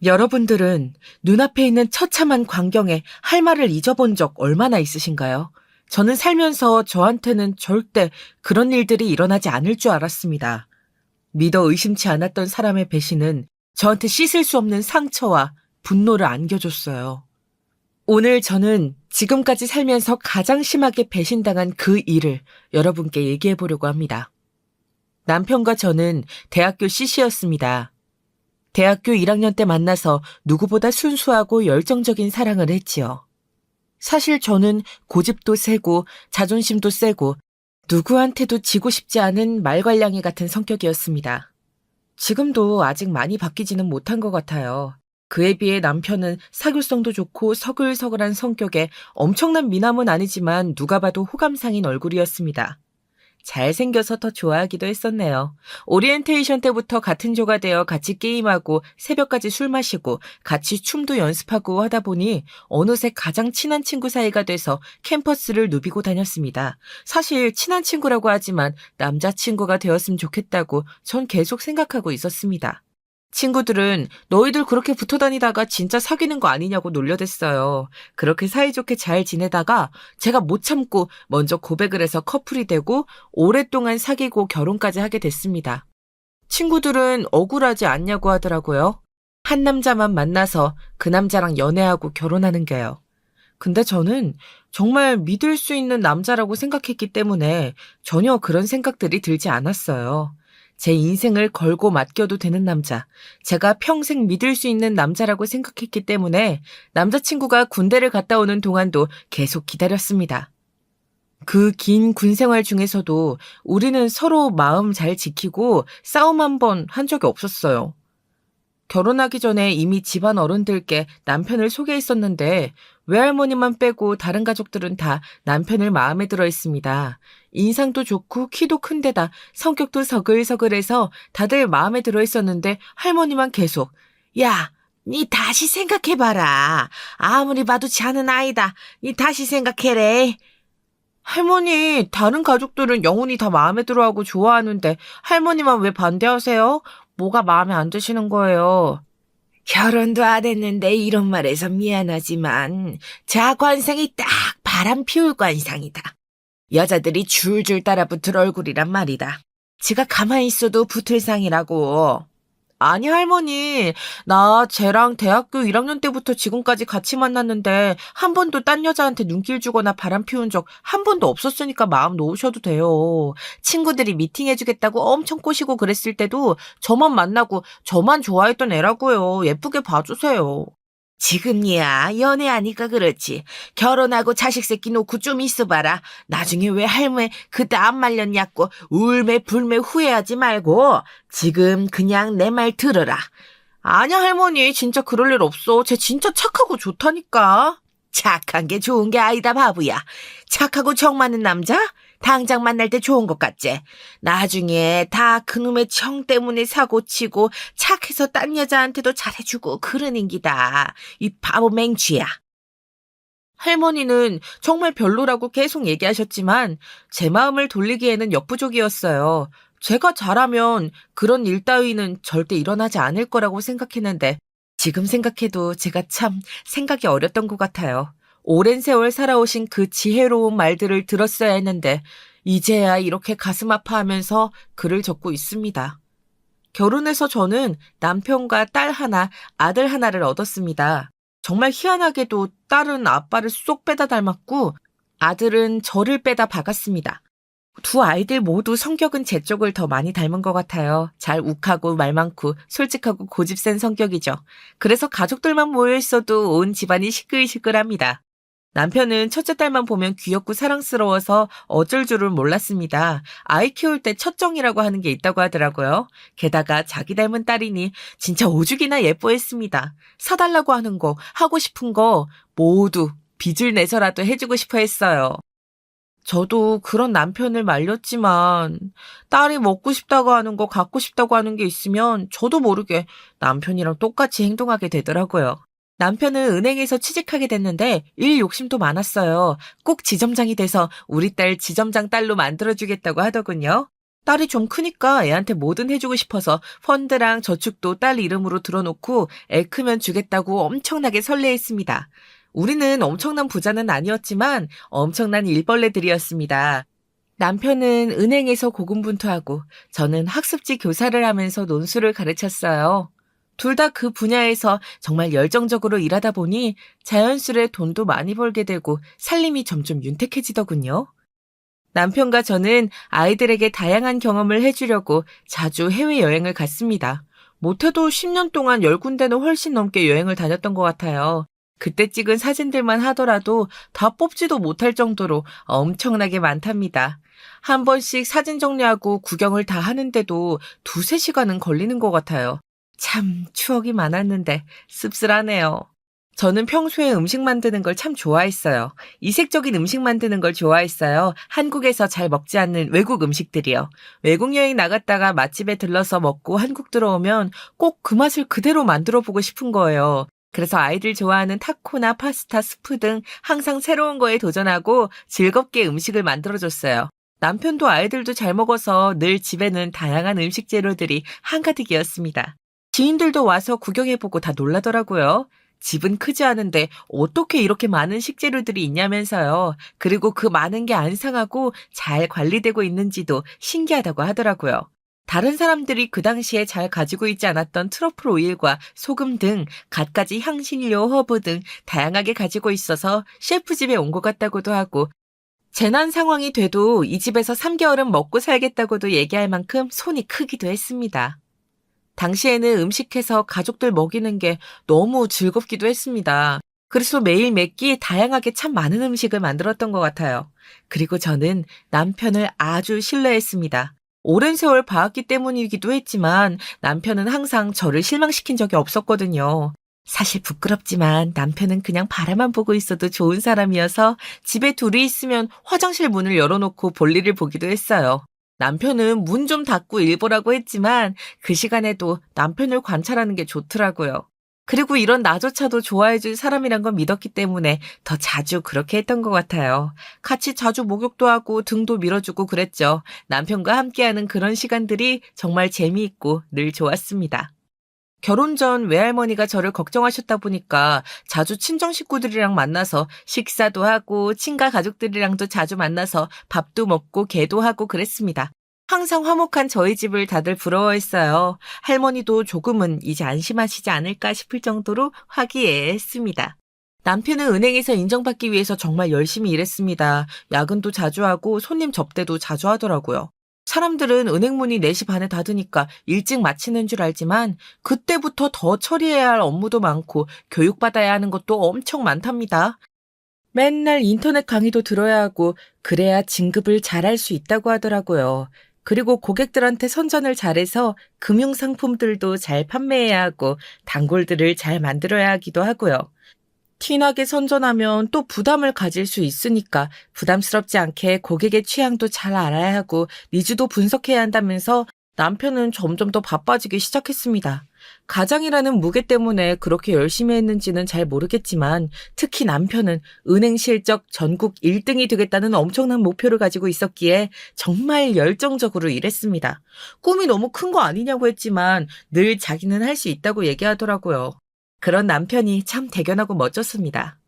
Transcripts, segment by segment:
여러분들은 눈앞에 있는 처참한 광경에 할 말을 잊어본 적 얼마나 있으신가요? 저는 살면서 저한테는 절대 그런 일들이 일어나지 않을 줄 알았습니다. 믿어 의심치 않았던 사람의 배신은 저한테 씻을 수 없는 상처와 분노를 안겨줬어요. 오늘 저는 지금까지 살면서 가장 심하게 배신당한 그 일을 여러분께 얘기해 보려고 합니다. 남편과 저는 대학교 CC였습니다. 대학교 1학년 때 만나서 누구보다 순수하고 열정적인 사랑을 했지요. 사실 저는 고집도 세고 자존심도 세고 누구한테도 지고 싶지 않은 말괄량이 같은 성격이었습니다. 지금도 아직 많이 바뀌지는 못한 것 같아요. 그에 비해 남편은 사교성도 좋고 서글서글한 성격에 엄청난 미남은 아니지만 누가 봐도 호감상인 얼굴이었습니다. 잘생겨서 더 좋아하기도 했었네요. 오리엔테이션 때부터 같은 조가 되어 같이 게임하고 새벽까지 술 마시고 같이 춤도 연습하고 하다 보니 어느새 가장 친한 친구 사이가 돼서 캠퍼스를 누비고 다녔습니다. 사실 친한 친구라고 하지만 남자친구가 되었으면 좋겠다고 전 계속 생각하고 있었습니다. 친구들은 너희들 그렇게 붙어 다니다가 진짜 사귀는 거 아니냐고 놀려댔어요. 그렇게 사이좋게 잘 지내다가 제가 못 참고 먼저 고백을 해서 커플이 되고 오랫동안 사귀고 결혼까지 하게 됐습니다. 친구들은 억울하지 않냐고 하더라고요. 한 남자만 만나서 그 남자랑 연애하고 결혼하는 게요. 근데 저는 정말 믿을 수 있는 남자라고 생각했기 때문에 전혀 그런 생각들이 들지 않았어요. 제 인생을 걸고 맡겨도 되는 남자, 제가 평생 믿을 수 있는 남자라고 생각했기 때문에 남자친구가 군대를 갔다 오는 동안도 계속 기다렸습니다. 그 긴 군 생활 중에서도 우리는 서로 마음 잘 지키고 싸움 한 번 한 적이 없었어요. 결혼하기 전에 이미 집안 어른들께 남편을 소개했었는데 외할머니만 빼고 다른 가족들은 다 남편을 마음에 들어 했습니다. 인상도 좋고 키도 큰 데다 성격도 서글서글해서 다들 마음에 들어 했었는데 할머니만 계속 야, 니 다시 생각해봐라. 아무리 봐도 자는 아이다. 니 다시 생각해래. 할머니, 다른 가족들은 영훈이 다 마음에 들어하고 좋아하는데 할머니만 왜 반대하세요? 뭐가 마음에 안 드시는 거예요? 결혼도 안 했는데 이런 말해서 미안하지만 자 관상이 딱 바람 피울 관상이다. 여자들이 줄줄 따라붙을 얼굴이란 말이다. 지가 가만히 있어도 붙을 상이라고. 아니 할머니, 나 쟤랑 대학교 1학년 때부터 지금까지 같이 만났는데 한 번도 딴 여자한테 눈길 주거나 바람 피운 적 한 번도 없었으니까 마음 놓으셔도 돼요. 친구들이 미팅해주겠다고 엄청 꼬시고 그랬을 때도 저만 만나고 저만 좋아했던 애라고요. 예쁘게 봐주세요. 지금이야 연애하니까 그렇지. 결혼하고 자식 새끼 놓고 좀 있어봐라. 나중에 왜 할매 그때 안 말렸냐고 울매 불매 후회하지 말고 지금 그냥 내 말 들어라. 아니야 할머니, 진짜 그럴 일 없어. 쟤 진짜 착하고 좋다니까. 착한 게 좋은 게 아니다 바보야. 착하고 정 많은 남자? 당장 만날 때 좋은 것 같지? 나중에 다 그놈의 정 때문에 사고치고 착해서 딴 여자한테도 잘해주고 그러는 기다. 이 바보 맹쥐야. 할머니는 정말 별로라고 계속 얘기하셨지만 제 마음을 돌리기에는 역부족이었어요. 제가 잘하면 그런 일 따위는 절대 일어나지 않을 거라고 생각했는데 지금 생각해도 제가 참 생각이 어렸던 것 같아요. 오랜 세월 살아오신 그 지혜로운 말들을 들었어야 했는데 이제야 이렇게 가슴 아파하면서 글을 적고 있습니다. 결혼해서 저는 남편과 딸 하나, 아들 하나를 얻었습니다. 정말 희한하게도 딸은 아빠를 쏙 빼다 닮았고 아들은 저를 빼다 박았습니다. 두 아이들 모두 성격은 제 쪽을 더 많이 닮은 것 같아요. 잘 욱하고 말 많고 솔직하고 고집센 성격이죠. 그래서 가족들만 모여 있어도 온 집안이 시끌시끌합니다. 남편은 첫째 딸만 보면 귀엽고 사랑스러워서 어쩔 줄을 몰랐습니다. 아이 키울 때 첫정이라고 하는 게 있다고 하더라고요. 게다가 자기 닮은 딸이니 진짜 오죽이나 예뻐했습니다. 사달라고 하는 거, 하고 싶은 거 모두 빚을 내서라도 해주고 싶어 했어요. 저도 그런 남편을 말렸지만 딸이 먹고 싶다고 하는 거, 갖고 싶다고 하는 게 있으면 저도 모르게 남편이랑 똑같이 행동하게 되더라고요. 남편은 은행에서 취직하게 됐는데 일 욕심도 많았어요. 꼭 지점장이 돼서 우리 딸 지점장 딸로 만들어주겠다고 하더군요. 딸이 좀 크니까 애한테 뭐든 해주고 싶어서 펀드랑 저축도 딸 이름으로 들어놓고 애 크면 주겠다고 엄청나게 설레했습니다. 우리는 엄청난 부자는 아니었지만 엄청난 일벌레들이었습니다. 남편은 은행에서 고군분투하고 저는 학습지 교사를 하면서 논술을 가르쳤어요. 둘 다 그 분야에서 정말 열정적으로 일하다 보니 자연스레 돈도 많이 벌게 되고 살림이 점점 윤택해지더군요. 남편과 저는 아이들에게 다양한 경험을 해주려고 자주 해외여행을 갔습니다. 못해도 10년 동안 10군데는 훨씬 넘게 여행을 다녔던 것 같아요. 그때 찍은 사진들만 하더라도 다 뽑지도 못할 정도로 엄청나게 많답니다. 한 번씩 사진 정리하고 구경을 다 하는데도 두세 시간은 걸리는 것 같아요. 참 추억이 많았는데 씁쓸하네요. 저는 평소에 음식 만드는 걸 참 좋아했어요. 이색적인 음식 만드는 걸 좋아했어요. 한국에서 잘 먹지 않는 외국 음식들이요. 외국 여행 나갔다가 맛집에 들러서 먹고 한국 들어오면 꼭 그 맛을 그대로 만들어 보고 싶은 거예요. 그래서 아이들 좋아하는 타코나 파스타, 스프 등 항상 새로운 거에 도전하고 즐겁게 음식을 만들어줬어요. 남편도 아이들도 잘 먹어서 늘 집에는 다양한 음식 재료들이 한가득이었습니다. 지인들도 와서 구경해보고 다 놀라더라고요. 집은 크지 않은데 어떻게 이렇게 많은 식재료들이 있냐면서요. 그리고 그 많은 게 안 상하고 잘 관리되고 있는지도 신기하다고 하더라고요. 다른 사람들이 그 당시에 잘 가지고 있지 않았던 트러플 오일과 소금 등 갖가지 향신료, 허브 등 다양하게 가지고 있어서 셰프 집에 온 것 같다고도 하고 재난 상황이 돼도 이 집에서 3개월은 먹고 살겠다고도 얘기할 만큼 손이 크기도 했습니다. 당시에는 음식해서 가족들 먹이는 게 너무 즐겁기도 했습니다. 그래서 매일 몇 끼 다양하게 참 많은 음식을 만들었던 것 같아요. 그리고 저는 남편을 아주 신뢰했습니다. 오랜 세월 봐왔기 때문이기도 했지만 남편은 항상 저를 실망시킨 적이 없었거든요. 사실 부끄럽지만 남편은 그냥 바라만 보고 있어도 좋은 사람이어서 집에 둘이 있으면 화장실 문을 열어놓고 볼일을 보기도 했어요. 남편은 문 좀 닫고 일 보라고 했지만 그 시간에도 남편을 관찰하는 게 좋더라고요. 그리고 이런 나조차도 좋아해줄 사람이란 건 믿었기 때문에 더 자주 그렇게 했던 것 같아요. 같이 자주 목욕도 하고 등도 밀어주고 그랬죠. 남편과 함께하는 그런 시간들이 정말 재미있고 늘 좋았습니다. 결혼 전 외할머니가 저를 걱정하셨다 보니까 자주 친정 식구들이랑 만나서 식사도 하고 친가 가족들이랑도 자주 만나서 밥도 먹고 개도 하고 그랬습니다. 항상 화목한 저희 집을 다들 부러워했어요. 할머니도 조금은 이제 안심하시지 않을까 싶을 정도로 화기애애했습니다. 남편은 은행에서 인정받기 위해서 정말 열심히 일했습니다. 야근도 자주 하고 손님 접대도 자주 하더라고요. 사람들은 은행 문이 4시 반에 닫으니까 일찍 마치는 줄 알지만 그때부터 더 처리해야 할 업무도 많고 교육받아야 하는 것도 엄청 많답니다. 맨날 인터넷 강의도 들어야 하고 그래야 진급을 잘할 수 있다고 하더라고요. 그리고 고객들한테 선전을 잘해서 금융상품들도 잘 판매해야 하고 단골들을 잘 만들어야 하기도 하고요. 티나게 선전하면 또 부담을 가질 수 있으니까 부담스럽지 않게 고객의 취향도 잘 알아야 하고 니즈도 분석해야 한다면서 남편은 점점 더 바빠지기 시작했습니다. 가장이라는 무게 때문에 그렇게 열심히 했는지는 잘 모르겠지만 특히 남편은 은행 실적 전국 1등이 되겠다는 엄청난 목표를 가지고 있었기에 정말 열정적으로 일했습니다. 꿈이 너무 큰 거 아니냐고 했지만 늘 자기는 할 수 있다고 얘기하더라고요. 그런 남편이 참 대견하고 멋졌습니다.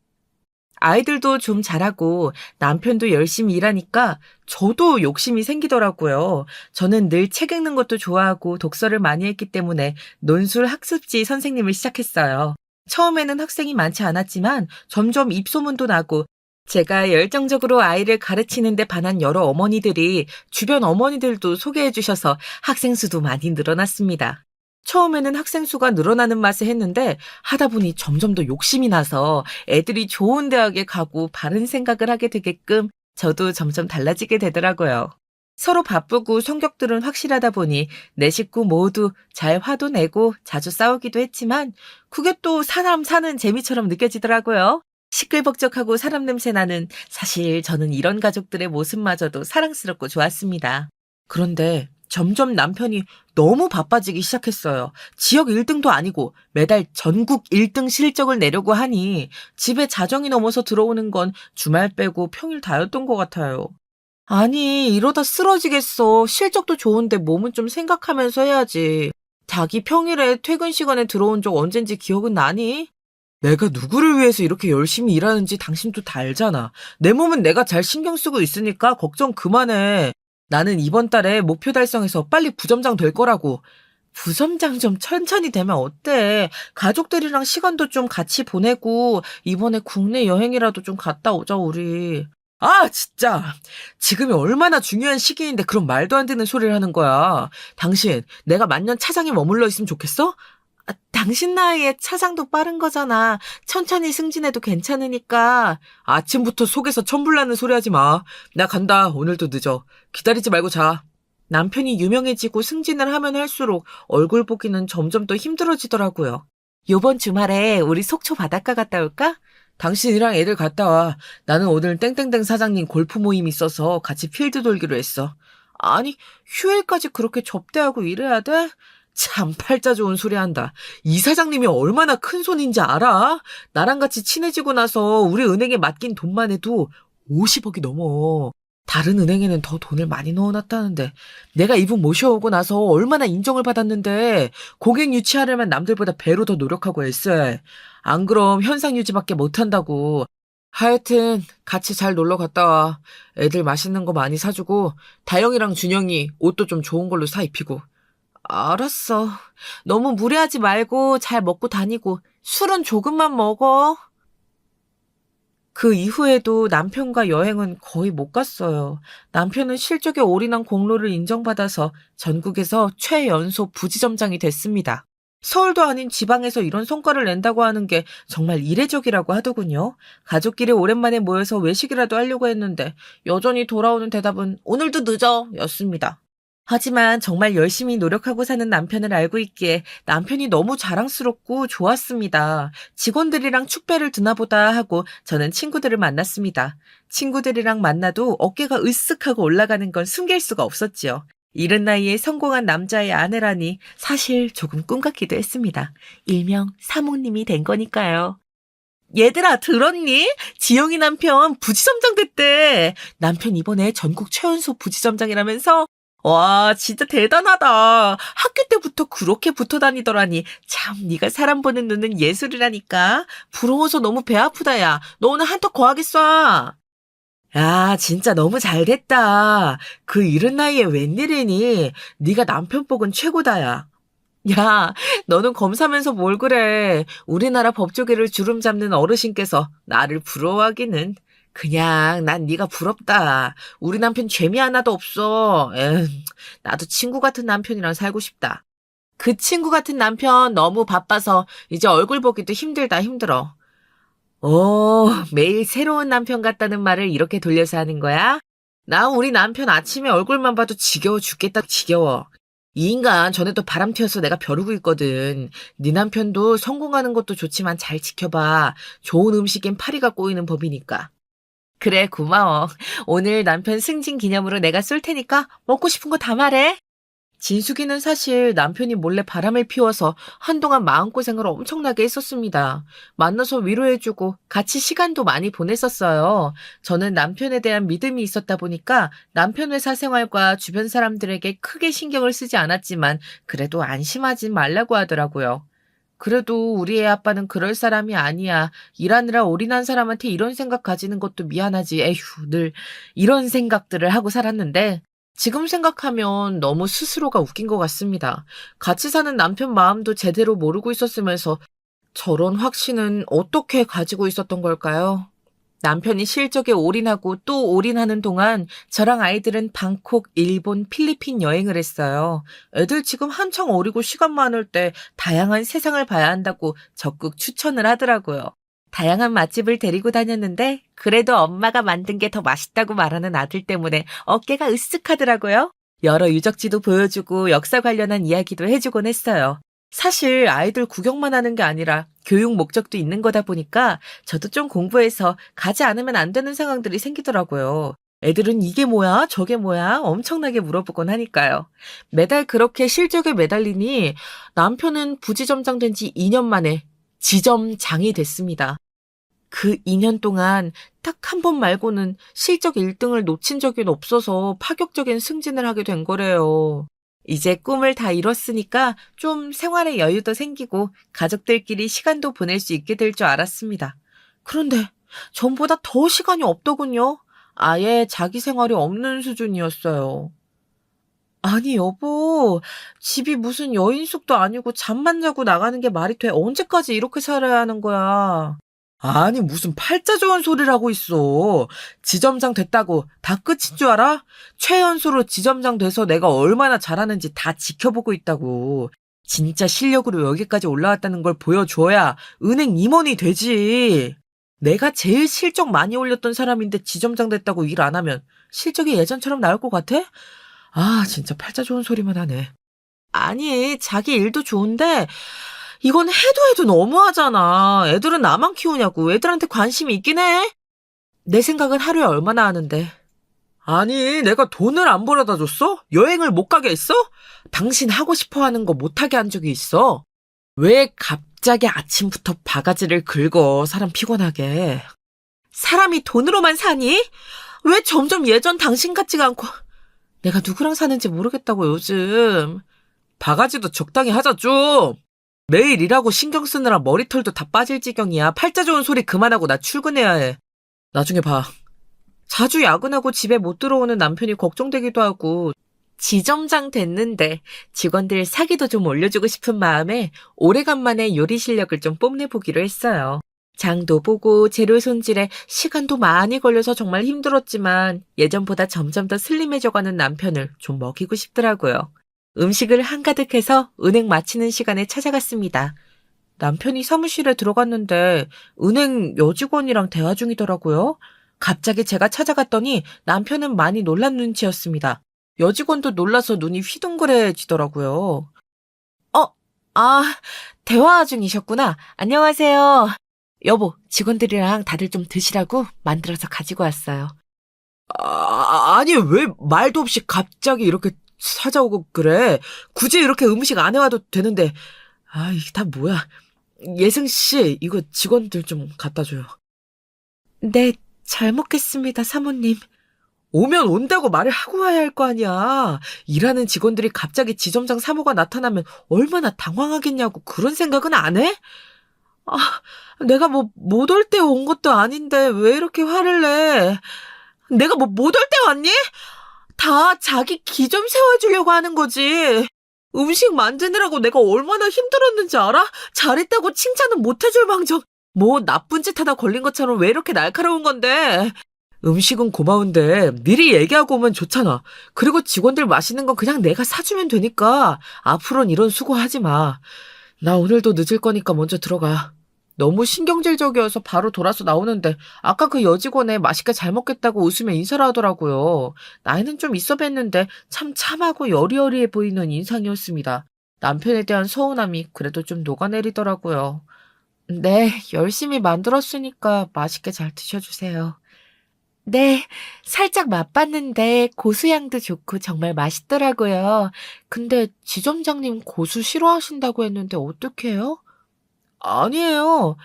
아이들도 좀 잘하고 남편도 열심히 일하니까 저도 욕심이 생기더라고요. 저는 늘 책 읽는 것도 좋아하고 독서를 많이 했기 때문에 논술 학습지 선생님을 시작했어요. 처음에는 학생이 많지 않았지만 점점 입소문도 나고 제가 열정적으로 아이를 가르치는 데 반한 여러 어머니들이 주변 어머니들도 소개해 주셔서 학생 수도 많이 늘어났습니다. 처음에는 학생 수가 늘어나는 맛에 했는데 하다 보니 점점 더 욕심이 나서 애들이 좋은 대학에 가고 바른 생각을 하게 되게끔 저도 점점 달라지게 되더라고요. 서로 바쁘고 성격들은 확실하다 보니 내 식구 모두 잘 화도 내고 자주 싸우기도 했지만 그게 또 사람 사는 재미처럼 느껴지더라고요. 시끌벅적하고 사람 냄새 나는 사실 저는 이런 가족들의 모습마저도 사랑스럽고 좋았습니다. 그런데 점점 남편이 너무 바빠지기 시작했어요. 지역 1등도 아니고 매달 전국 1등 실적을 내려고 하니 집에 자정이 넘어서 들어오는 건 주말 빼고 평일 다였던 것 같아요. 아니, 이러다 쓰러지겠어. 실적도 좋은데 몸은 좀 생각하면서 해야지. 자기 평일에 퇴근 시간에 들어온 적 언젠지 기억은 나니? 내가 누구를 위해서 이렇게 열심히 일하는지 당신도 다 알잖아. 내 몸은 내가 잘 신경 쓰고 있으니까 걱정 그만해. 나는 이번 달에 목표 달성해서 빨리 부점장 될 거라고. 부점장 좀 천천히 되면 어때? 가족들이랑 시간도 좀 같이 보내고 이번에 국내 여행이라도 좀 갔다 오자 우리. 아 진짜 지금이 얼마나 중요한 시기인데 그런 말도 안 되는 소리를 하는 거야. 당신 내가 만년 차장에 머물러 있으면 좋겠어? 당신 나이에 차장도 빠른 거잖아. 천천히 승진해도 괜찮으니까. 아침부터 속에서 천불나는 소리 하지 마. 나 간다. 오늘도 늦어. 기다리지 말고 자. 남편이 유명해지고 승진을 하면 할수록 얼굴 보기는 점점 더 힘들어지더라고요. 요번 주말에 우리 속초 바닷가 갔다 올까? 당신이랑 애들 갔다 와. 나는 오늘 땡땡땡 사장님 골프 모임 있어서 같이 필드 돌기로 했어. 아니, 휴일까지 그렇게 접대하고 이래야 돼? 참 팔자 좋은 소리 한다. 이 사장님이 얼마나 큰 손인지 알아? 나랑 같이 친해지고 나서 우리 은행에 맡긴 돈만 해도 50억이 넘어. 다른 은행에는 더 돈을 많이 넣어놨다는데 내가 이분 모셔오고 나서 얼마나 인정을 받았는데 고객 유치하려면 남들보다 배로 더 노력하고 애써야. 안 그럼 현상 유지밖에 못한다고. 하여튼 같이 잘 놀러 갔다 와. 애들 맛있는 거 많이 사주고 다영이랑 준영이 옷도 좀 좋은 걸로 사 입히고. 알았어. 너무 무리하지 말고 잘 먹고 다니고 술은 조금만 먹어. 그 이후에도 남편과 여행은 거의 못 갔어요. 남편은 실적에 올인한 공로를 인정받아서 전국에서 최연소 부지점장이 됐습니다. 서울도 아닌 지방에서 이런 성과를 낸다고 하는 게 정말 이례적이라고 하더군요. 가족끼리 오랜만에 모여서 외식이라도 하려고 했는데 여전히 돌아오는 대답은 오늘도 늦어 였습니다. 하지만 정말 열심히 노력하고 사는 남편을 알고 있기에 남편이 너무 자랑스럽고 좋았습니다. 직원들이랑 축배를 드나보다 하고 저는 친구들을 만났습니다. 친구들이랑 만나도 어깨가 으쓱하고 올라가는 건 숨길 수가 없었지요. 이른 나이에 성공한 남자의 아내라니 사실 조금 꿈 같기도 했습니다. 일명 사모님이 된 거니까요. 얘들아 들었니? 지영이 남편 부지점장 됐대. 남편 이번에 전국 최연소 부지점장이라면서? 와 진짜 대단하다. 학교 때부터 그렇게 붙어 다니더라니. 참 네가 사람 보는 눈은 예술이라니까. 부러워서 너무 배 아프다 야. 너 오늘 한턱 거하겠어. 야 진짜 너무 잘됐다. 그 이른 나이에 웬일이니. 네가 남편 복은 최고다 야. 야, 너는 검사면서 뭘 그래. 우리나라 법조계를 주름 잡는 어르신께서 나를 부러워하기는. 그냥 난 네가 부럽다. 우리 남편 죄미 하나도 없어. 나도 친구 같은 남편이랑 살고 싶다. 그 친구 같은 남편 너무 바빠서 이제 얼굴 보기도 힘들다 힘들어. 매일 새로운 남편 같다는 말을 이렇게 돌려서 하는 거야? 나 우리 남편 아침에 얼굴만 봐도 지겨워 죽겠다 지겨워. 이 인간 전에도 바람 튀어서 내가 벼르고 있거든. 네 남편도 성공하는 것도 좋지만 잘 지켜봐. 좋은 음식엔 파리가 꼬이는 법이니까. 그래 고마워. 오늘 남편 승진 기념으로 내가 쏠 테니까 먹고 싶은 거 다 말해. 진숙이는 사실 남편이 몰래 바람을 피워서 한동안 마음고생을 엄청나게 했었습니다. 만나서 위로해주고 같이 시간도 많이 보냈었어요. 저는 남편에 대한 믿음이 있었다 보니까 남편 회사 생활과 주변 사람들에게 크게 신경을 쓰지 않았지만 그래도 안심하지 말라고 하더라고요. 그래도 우리 애 아빠는 그럴 사람이 아니야. 일하느라 올인한 사람한테 이런 생각 가지는 것도 미안하지. 에휴, 늘 이런 생각들을 하고 살았는데 지금 생각하면 너무 스스로가 웃긴 것 같습니다. 같이 사는 남편 마음도 제대로 모르고 있었으면서 저런 확신은 어떻게 가지고 있었던 걸까요? 남편이 실적에 올인하고 또 올인하는 동안 저랑 아이들은 방콕, 일본, 필리핀 여행을 했어요. 애들 지금 한창 어리고 시간 많을 때 다양한 세상을 봐야 한다고 적극 추천을 하더라고요. 다양한 맛집을 데리고 다녔는데 그래도 엄마가 만든 게 더 맛있다고 말하는 아들 때문에 어깨가 으쓱하더라고요. 여러 유적지도 보여주고 역사 관련한 이야기도 해주곤 했어요. 사실 아이들 구경만 하는 게 아니라 교육 목적도 있는 거다 보니까 저도 좀 공부해서 가지 않으면 안 되는 상황들이 생기더라고요. 애들은 이게 뭐야? 저게 뭐야? 엄청나게 물어보곤 하니까요. 매달 그렇게 실적에 매달리니 남편은 부지점장 된 지 2년 만에 지점장이 됐습니다. 그 2년 동안 딱 한 번 말고는 실적 1등을 놓친 적이 없어서 파격적인 승진을 하게 된 거래요. 이제 꿈을 다 이뤘으니까 좀 생활의 여유도 생기고 가족들끼리 시간도 보낼 수 있게 될 줄 알았습니다. 그런데 전보다 더 시간이 없더군요. 아예 자기 생활이 없는 수준이었어요. 아니, 여보, 집이 무슨 여인숙도 아니고 잠만 자고 나가는 게 말이 돼? 언제까지 이렇게 살아야 하는 거야? 아니, 무슨 팔자 좋은 소리를 하고 있어. 지점장 됐다고 다 끝인 줄 알아? 최연소로 지점장 돼서 내가 얼마나 잘하는지 다 지켜보고 있다고. 진짜 실력으로 여기까지 올라왔다는 걸 보여줘야 은행 임원이 되지. 내가 제일 실적 많이 올렸던 사람인데 지점장 됐다고 일 안 하면 실적이 예전처럼 나올 것 같아? 아, 진짜 팔자 좋은 소리만 하네. 아니, 자기 일도 좋은데 이건 해도 너무하잖아. 애들은 나만 키우냐고. 애들한테 관심이 있긴 해. 내 생각은 하루에 얼마나 하는데. 아니, 내가 돈을 안 벌어다 줬어? 여행을 못 가게 했어? 당신 하고 싶어 하는 거 못하게 한 적이 있어. 왜 갑자기 아침부터 바가지를 긁어, 사람 피곤하게. 사람이 돈으로만 사니? 왜 점점 예전 당신 같지가 않고. 내가 누구랑 사는지 모르겠다고 요즘. 바가지도 적당히 하자 좀. 매일 일하고 신경 쓰느라 머리털도 다 빠질 지경이야. 팔자 좋은 소리 그만하고 나 출근해야 해. 나중에 봐. 자주 야근하고 집에 못 들어오는 남편이 걱정되기도 하고 지점장 됐는데 직원들 사기도 좀 올려주고 싶은 마음에 오래간만에 요리 실력을 좀 뽐내보기로 했어요. 장도 보고 재료 손질에 시간도 많이 걸려서 정말 힘들었지만 예전보다 점점 더 슬림해져가는 남편을 좀 먹이고 싶더라고요. 음식을 한가득해서 은행 마치는 시간에 찾아갔습니다. 남편이 사무실에 들어갔는데 은행 여직원이랑 대화 중이더라고요. 갑자기 제가 찾아갔더니 남편은 많이 놀란 눈치였습니다. 여직원도 놀라서 눈이 휘둥그레지더라고요. 아, 대화 중이셨구나. 안녕하세요. 여보, 직원들이랑 다들 좀 드시라고 만들어서 가지고 왔어요. 아니, 왜 말도 없이 갑자기 이렇게 찾아오고 그래? 굳이 이렇게 음식 안 해와도 되는데. 아, 이게 다 뭐야. 예승 씨, 이거 직원들 좀 갖다 줘요. 네, 잘 먹겠습니다, 사모님. 오면 온다고 말을 하고 와야 할 거 아니야. 일하는 직원들이 갑자기 지점장 사모가 나타나면 얼마나 당황하겠냐고 그런 생각은 안 해? 아, 내가 뭐 못 올 때 온 것도 아닌데 왜 이렇게 화를 내? 내가 뭐 못 올 때 왔니? 다 자기 기 좀 세워주려고 하는 거지. 음식 만드느라고 내가 얼마나 힘들었는지 알아? 잘했다고 칭찬은 못 해줄 망정. 뭐 나쁜 짓 하다 걸린 것처럼 왜 이렇게 날카로운 건데. 음식은 고마운데 미리 얘기하고 오면 좋잖아. 그리고 직원들 맛있는 건 그냥 내가 사주면 되니까 앞으로는 이런 수고 하지 마. 나 오늘도 늦을 거니까 먼저 들어가. 너무 신경질적이어서 바로 돌아서 나오는데 아까 그 여직원에 맛있게 잘 먹겠다고 웃으며 인사를 하더라고요. 나이는 좀 있어 뵀는데 참 참하고 여리여리해 보이는 인상이었습니다. 남편에 대한 서운함이 그래도 좀 녹아내리더라고요. 네, 열심히 만들었으니까 맛있게 잘 드셔주세요. 네, 살짝 맛봤는데 고수향도 좋고 정말 맛있더라고요. 근데 지점장님 고수 싫어하신다고 했는데 어떡해요? 아니에요.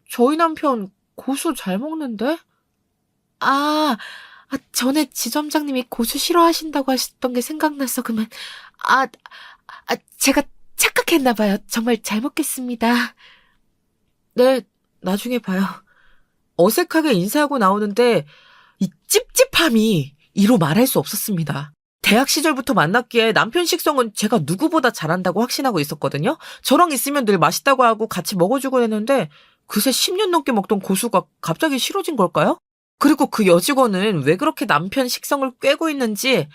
저희 남편 고수 잘 먹는데? 아, 전에 지점장님이 고수 싫어하신다고 하셨던 게 생각나서 그만. 아, 제가 착각했나 봐요. 정말 잘 먹겠습니다. 네, 나중에 봐요. 어색하게 인사하고 나오는데 이 찝찝함이 이로 말할 수 없었습니다. 대학 시절부터 만났기에 남편 식성은 제가 누구보다 잘한다고 확신하고 있었거든요. 저랑 있으면 늘 맛있다고 하고 같이 먹어주고 했는데 그새 10년 넘게 먹던 고수가 갑자기 싫어진 걸까요? 그리고 그 여직원은 왜 그렇게 남편 식성을 꿰고 있는지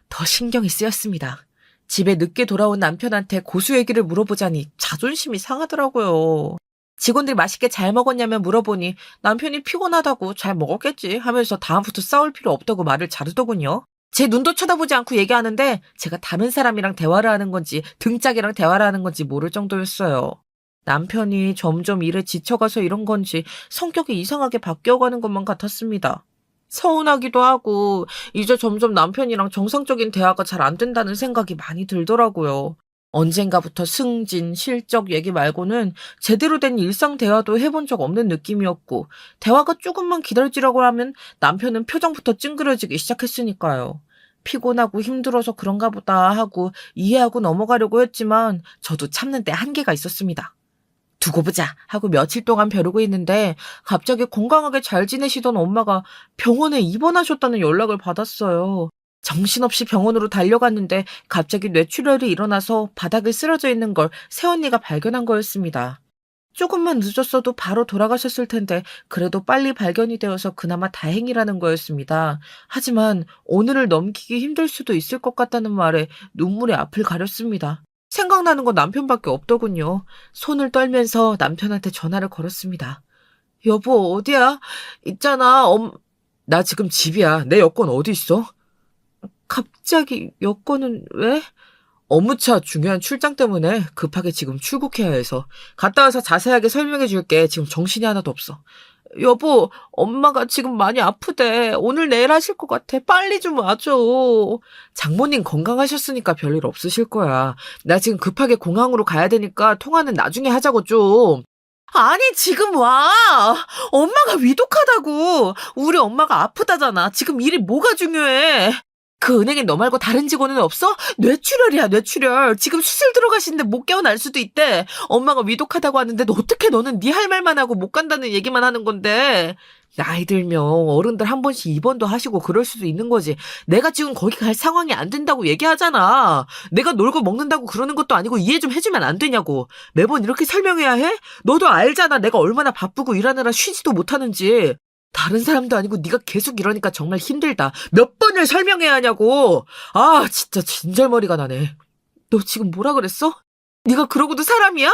더 신경이 쓰였습니다. 집에 늦게 돌아온 남편한테 고수 얘기를 물어보자니 자존심이 상하더라고요. 직원들 맛있게 잘 먹었냐면 물어보니 남편이 피곤하다고 잘 먹었겠지 하면서 다음부터 싸울 필요 없다고 말을 자르더군요. 제 눈도 쳐다보지 않고 얘기하는데 제가 다른 사람이랑 대화를 하는 건지 등짝이랑 대화를 하는 건지 모를 정도였어요. 남편이 점점 일에 지쳐가서 이런 건지 성격이 이상하게 바뀌어가는 것만 같았습니다. 서운하기도 하고 이제 점점 남편이랑 정상적인 대화가 잘 안 된다는 생각이 많이 들더라고요. 언젠가부터 승진, 실적 얘기 말고는 제대로 된 일상 대화도 해본 적 없는 느낌이었고, 대화가 조금만 기다려지라고 하면 남편은 표정부터 찡그려지기 시작했으니까요. 피곤하고 힘들어서 그런가 보다 하고 이해하고 넘어가려고 했지만 저도 참는 데 한계가 있었습니다. 두고 보자 하고 며칠 동안 벼르고 있는데 갑자기 건강하게 잘 지내시던 엄마가 병원에 입원하셨다는 연락을 받았어요. 정신없이 병원으로 달려갔는데 갑자기 뇌출혈이 일어나서 바닥에 쓰러져 있는 걸 새언니가 발견한 거였습니다. 조금만 늦었어도 바로 돌아가셨을 텐데 그래도 빨리 발견이 되어서 그나마 다행이라는 거였습니다. 하지만 오늘을 넘기기 힘들 수도 있을 것 같다는 말에 눈물이 앞을 가렸습니다. 생각나는 건 남편밖에 없더군요. 손을 떨면서 남편한테 전화를 걸었습니다. 여보, 어디야? 있잖아, 나 지금 집이야. 내 여권 어디 있어? 갑자기 여권은 왜? 업무차 중요한 출장 때문에 급하게 지금 출국해야 해서 갔다 와서 자세하게 설명해 줄게. 지금 정신이 하나도 없어. 여보, 엄마가 지금 많이 아프대. 오늘 내일 하실 것 같아. 빨리 좀 와줘. 장모님 건강하셨으니까 별일 없으실 거야. 나 지금 급하게 공항으로 가야 되니까 통화는 나중에 하자고 좀. 아니, 지금 와. 엄마가 위독하다고. 우리 엄마가 아프다잖아. 지금 일이 뭐가 중요해. 그 은행에 너 말고 다른 직원은 없어? 뇌출혈이야, 뇌출혈. 지금 수술 들어가시는데 못 깨어날 수도 있대. 엄마가 위독하다고 하는데 어떻게 너는 네 할 말만 하고 못 간다는 얘기만 하는 건데. 나이 들면 어른들 한 번씩 입원도 하시고 그럴 수도 있는 거지. 내가 지금 거기 갈 상황이 안 된다고 얘기하잖아. 내가 놀고 먹는다고 그러는 것도 아니고 이해 좀 해주면 안 되냐고. 매번 이렇게 설명해야 해? 너도 알잖아. 내가 얼마나 바쁘고 일하느라 쉬지도 못하는지. 다른 사람도 아니고 네가 계속 이러니까 정말 힘들다. 몇 번을 설명해야 하냐고. 아, 진짜 진절머리가 나네. 너 지금 뭐라 그랬어? 네가 그러고도 사람이야?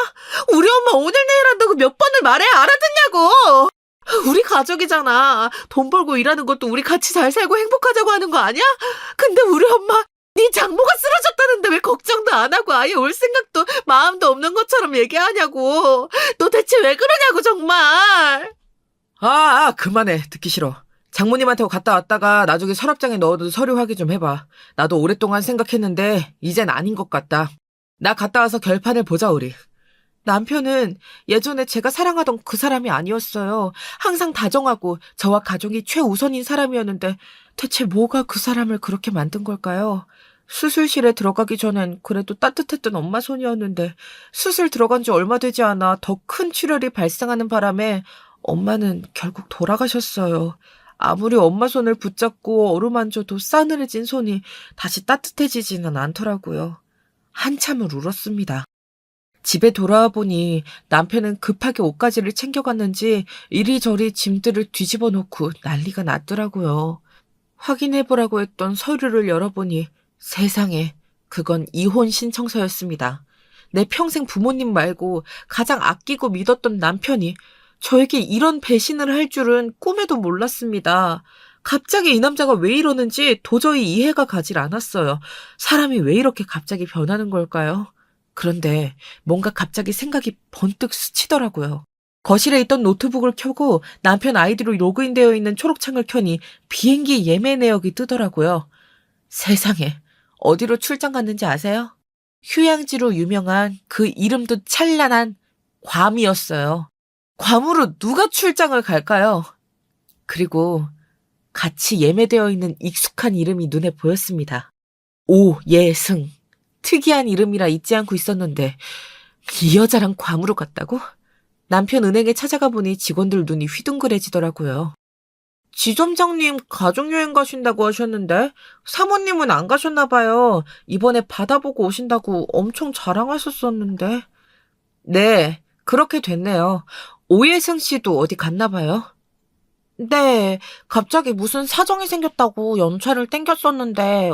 우리 엄마 오늘 내일 한다고 몇 번을 말해 알아듣냐고. 우리 가족이잖아. 돈 벌고 일하는 것도 우리 같이 잘 살고 행복하자고 하는 거 아니야? 근데 우리 엄마 네 장모가 쓰러졌다는데 왜 걱정도 안 하고 아예 올 생각도 마음도 없는 것처럼 얘기하냐고. 너 대체 왜 그러냐고 정말. 그만해. 듣기 싫어. 장모님한테 갔다 왔다가 나중에 서랍장에 넣어도 서류 확인 좀 해봐. 나도 오랫동안 생각했는데 이젠 아닌 것 같다. 나 갔다 와서 결판을 보자, 우리. 남편은 예전에 제가 사랑하던 그 사람이 아니었어요. 항상 다정하고 저와 가족이 최우선인 사람이었는데 대체 뭐가 그 사람을 그렇게 만든 걸까요? 수술실에 들어가기 전엔 그래도 따뜻했던 엄마 손이었는데 수술 들어간 지 얼마 되지 않아 더 큰 출혈이 발생하는 바람에 엄마는 결국 돌아가셨어요. 아무리 엄마 손을 붙잡고 어루만져도 싸늘해진 손이 다시 따뜻해지지는 않더라고요. 한참을 울었습니다. 집에 돌아와 보니 남편은 급하게 옷가지를 챙겨갔는지 이리저리 짐들을 뒤집어 놓고 난리가 났더라고요. 확인해보라고 했던 서류를 열어보니 세상에 그건 이혼 신청서였습니다. 내 평생 부모님 말고 가장 아끼고 믿었던 남편이 저에게 이런 배신을 할 줄은 꿈에도 몰랐습니다. 갑자기 이 남자가 왜 이러는지 도저히 이해가 가질 않았어요. 사람이 왜 이렇게 갑자기 변하는 걸까요? 그런데 뭔가 갑자기 생각이 번뜩 스치더라고요. 거실에 있던 노트북을 켜고 남편 아이디로 로그인되어 있는 초록창을 켜니 비행기 예매 내역이 뜨더라고요. 세상에, 어디로 출장 갔는지 아세요? 휴양지로 유명한 그 이름도 찬란한 괌이었어요. 괌으로 누가 출장을 갈까요? 그리고 같이 예매되어 있는 익숙한 이름이 눈에 보였습니다. 오예승. 특이한 이름이라 잊지 않고 있었는데 이 여자랑 괌으로 갔다고? 남편 은행에 찾아가 보니 직원들 눈이 휘둥그레지더라고요. 지점장님 가족여행 가신다고 하셨는데 사모님은 안 가셨나 봐요. 이번에 바다 보고 오신다고 엄청 자랑하셨었는데. 네, 그렇게 됐네요. 오예승 씨도 어디 갔나 봐요? 네, 갑자기 무슨 사정이 생겼다고 연차를 땡겼었는데,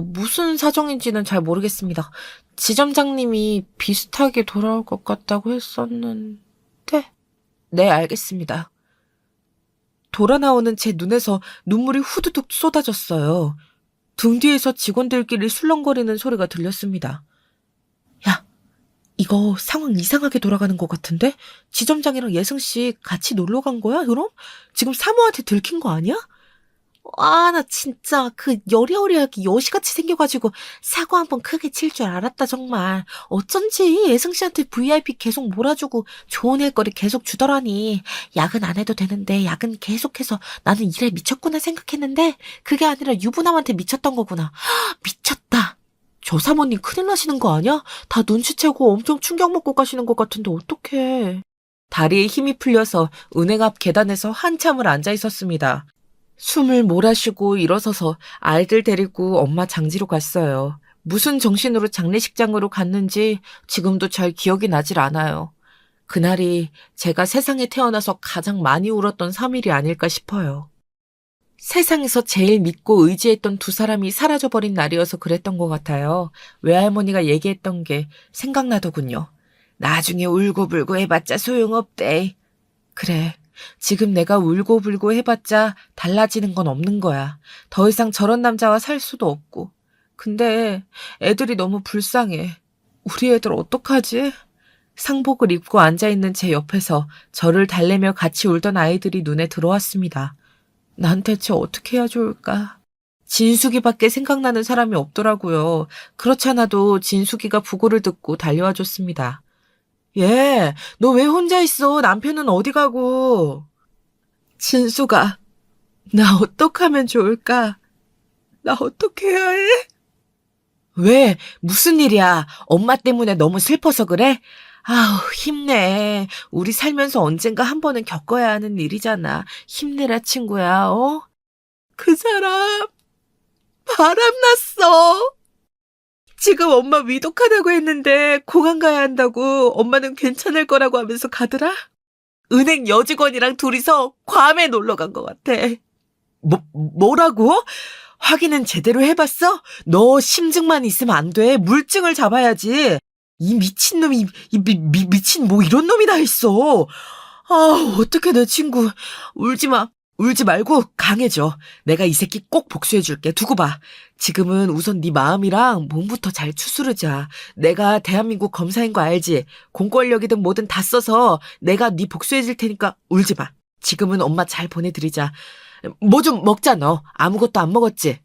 무슨 사정인지는 잘 모르겠습니다. 지점장님이 비슷하게 돌아올 것 같다고 했었는데. 네, 알겠습니다. 돌아 나오는 제 눈에서 눈물이 후두둑 쏟아졌어요. 등 뒤에서 직원들끼리 술렁거리는 소리가 들렸습니다. 야, 이거 상황 이상하게 돌아가는 것 같은데? 지점장이랑 예승씨 같이 놀러 간 거야, 그럼? 지금 사모한테 들킨 거 아니야? 나 진짜 그 여리여리하게 여시같이 생겨가지고 사고 한 번 크게 칠 줄 알았다 정말. 어쩐지 예승 씨한테 VIP 계속 몰아주고 좋은 일거리 계속 주더라니. 야근 안 해도 되는데 야근 계속해서 나는 일에 미쳤구나 생각했는데 그게 아니라 유부남한테 미쳤던 거구나. 미쳤다. 저 사모님 큰일 나시는 거 아니야? 다 눈치채고 엄청 충격 먹고 가시는 것 같은데 어떡해. 다리에 힘이 풀려서 은행 앞 계단에서 한참을 앉아 있었습니다. 숨을 몰아쉬고 일어서서 아이들 데리고 엄마 장지로 갔어요. 무슨 정신으로 장례식장으로 갔는지 지금도 잘 기억이 나질 않아요. 그날이 제가 세상에 태어나서 가장 많이 울었던 3일이 아닐까 싶어요. 세상에서 제일 믿고 의지했던 두 사람이 사라져버린 날이어서 그랬던 것 같아요. 외할머니가 얘기했던 게 생각나더군요. 나중에 울고불고 해봤자 소용없대. 그래. 지금 내가 울고불고 해봤자 달라지는 건 없는 거야. 더 이상 저런 남자와 살 수도 없고. 근데 애들이 너무 불쌍해. 우리 애들 어떡하지? 상복을 입고 앉아있는 제 옆에서 저를 달래며 같이 울던 아이들이 눈에 들어왔습니다. 난 대체 어떻게 해야 좋을까? 진숙이밖에 생각나는 사람이 없더라고요. 그렇잖아도 진숙이가 부고를 듣고 달려와 줬습니다. 얘, 너 왜 혼자 있어? 남편은 어디 가고? 진수가, 나 어떡하면 좋을까? 나 어떻게 해야 해? 왜? 무슨 일이야? 엄마 때문에 너무 슬퍼서 그래? 아우, 힘내. 우리 살면서 언젠가 한 번은 겪어야 하는 일이잖아. 힘내라, 친구야, 어? 그 사람, 바람났어. 지금 엄마 위독하다고 했는데 공항 가야 한다고 엄마는 괜찮을 거라고 하면서 가더라? 은행 여직원이랑 둘이서 괌에 놀러 간 것 같아. 뭐라고? 확인은 제대로 해봤어? 너 심증만 있으면 안 돼. 물증을 잡아야지. 이 미친놈이, 미친 뭐 이런 놈이 다 있어. 어떡해 내 친구. 울지 마. 울지 말고 강해져. 내가 이 새끼 꼭 복수해줄게. 두고 봐. 지금은 우선 네 마음이랑 몸부터 잘 추스르자. 내가 대한민국 검사인 거 알지? 공권력이든 뭐든 다 써서 내가 네 복수해줄 테니까 울지 마. 지금은 엄마 잘 보내드리자. 뭐 좀 먹자 너. 아무것도 안 먹었지?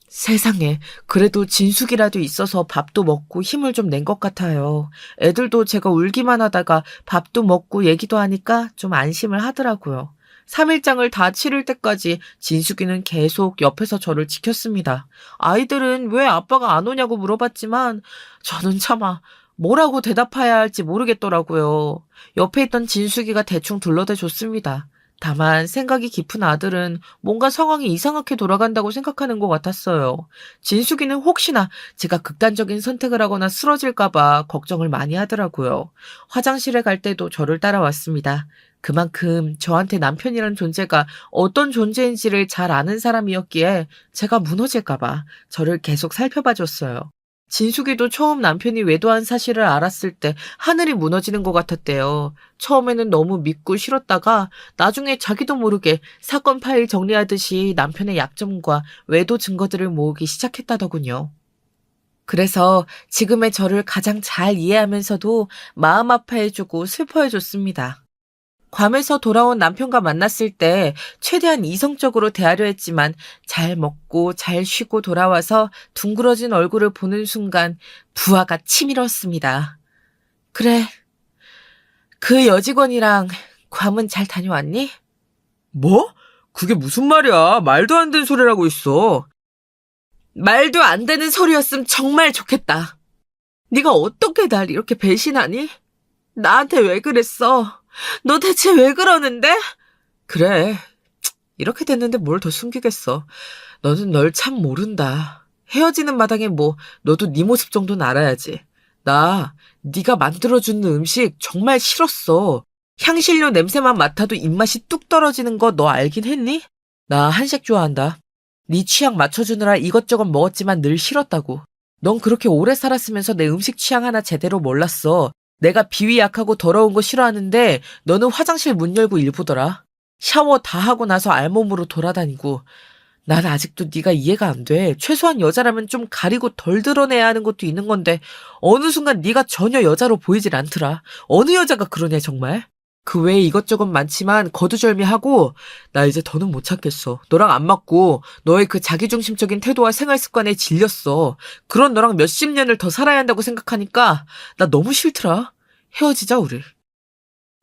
세상에, 그래도 진숙이라도 있어서 밥도 먹고 힘을 좀 낸 것 같아요. 애들도 제가 울기만 하다가 밥도 먹고 얘기도 하니까 좀 안심을 하더라고요. 3일장을 다 치를 때까지 진숙이는 계속 옆에서 저를 지켰습니다. 아이들은 왜 아빠가 안 오냐고 물어봤지만 저는 차마 뭐라고 대답해야 할지 모르겠더라고요. 옆에 있던 진숙이가 대충 둘러대 줬습니다. 다만 생각이 깊은 아들은 뭔가 상황이 이상하게 돌아간다고 생각하는 것 같았어요. 진숙이는 혹시나 제가 극단적인 선택을 하거나 쓰러질까봐 걱정을 많이 하더라고요. 화장실에 갈 때도 저를 따라왔습니다. 그만큼 저한테 남편이란 존재가 어떤 존재인지를 잘 아는 사람이었기에 제가 무너질까봐 저를 계속 살펴봐줬어요. 진숙이도 처음 남편이 외도한 사실을 알았을 때 하늘이 무너지는 것 같았대요. 처음에는 너무 믿고 싫었다가 나중에 자기도 모르게 사건 파일 정리하듯이 남편의 약점과 외도 증거들을 모으기 시작했다더군요. 그래서 지금의 저를 가장 잘 이해하면서도 마음 아파해주고 슬퍼해줬습니다. 괌에서 돌아온 남편과 만났을 때 최대한 이성적으로 대하려 했지만 잘 먹고 잘 쉬고 돌아와서 둥그러진 얼굴을 보는 순간 부하가 치밀었습니다. 그래, 그 여직원이랑 괌은 잘 다녀왔니? 뭐? 그게 무슨 말이야? 말도 안 되는 소리라고 있어. 말도 안 되는 소리였으면 정말 좋겠다. 네가 어떻게 날 이렇게 배신하니? 나한테 왜 그랬어? 너 대체 왜 그러는데? 그래. 이렇게 됐는데 뭘 더 숨기겠어. 너는 널 참 모른다. 헤어지는 마당에 뭐 너도 네 모습 정도는 알아야지. 나 네가 만들어주는 음식 정말 싫었어. 향신료 냄새만 맡아도 입맛이 뚝 떨어지는 거 너 알긴 했니? 나 한식 좋아한다. 네 취향 맞춰주느라 이것저것 먹었지만 늘 싫었다고. 넌 그렇게 오래 살았으면서 내 음식 취향 하나 제대로 몰랐어. 내가 비위 약하고 더러운 거 싫어하는데 너는 화장실 문 열고 일부더라. 샤워 다 하고 나서 알몸으로 돌아다니고. 난 아직도 네가 이해가 안 돼. 최소한 여자라면 좀 가리고 덜 드러내야 하는 것도 있는 건데 어느 순간 네가 전혀 여자로 보이질 않더라. 어느 여자가 그러냐 정말. 그 외에 이것저것 많지만 거두절미하고 나 이제 더는 못 참겠어. 너랑 안 맞고 너의 그 자기중심적인 태도와 생활 습관에 질렸어. 그런 너랑 몇십 년을 더 살아야 한다고 생각하니까 나 너무 싫더라. 헤어지자 우리.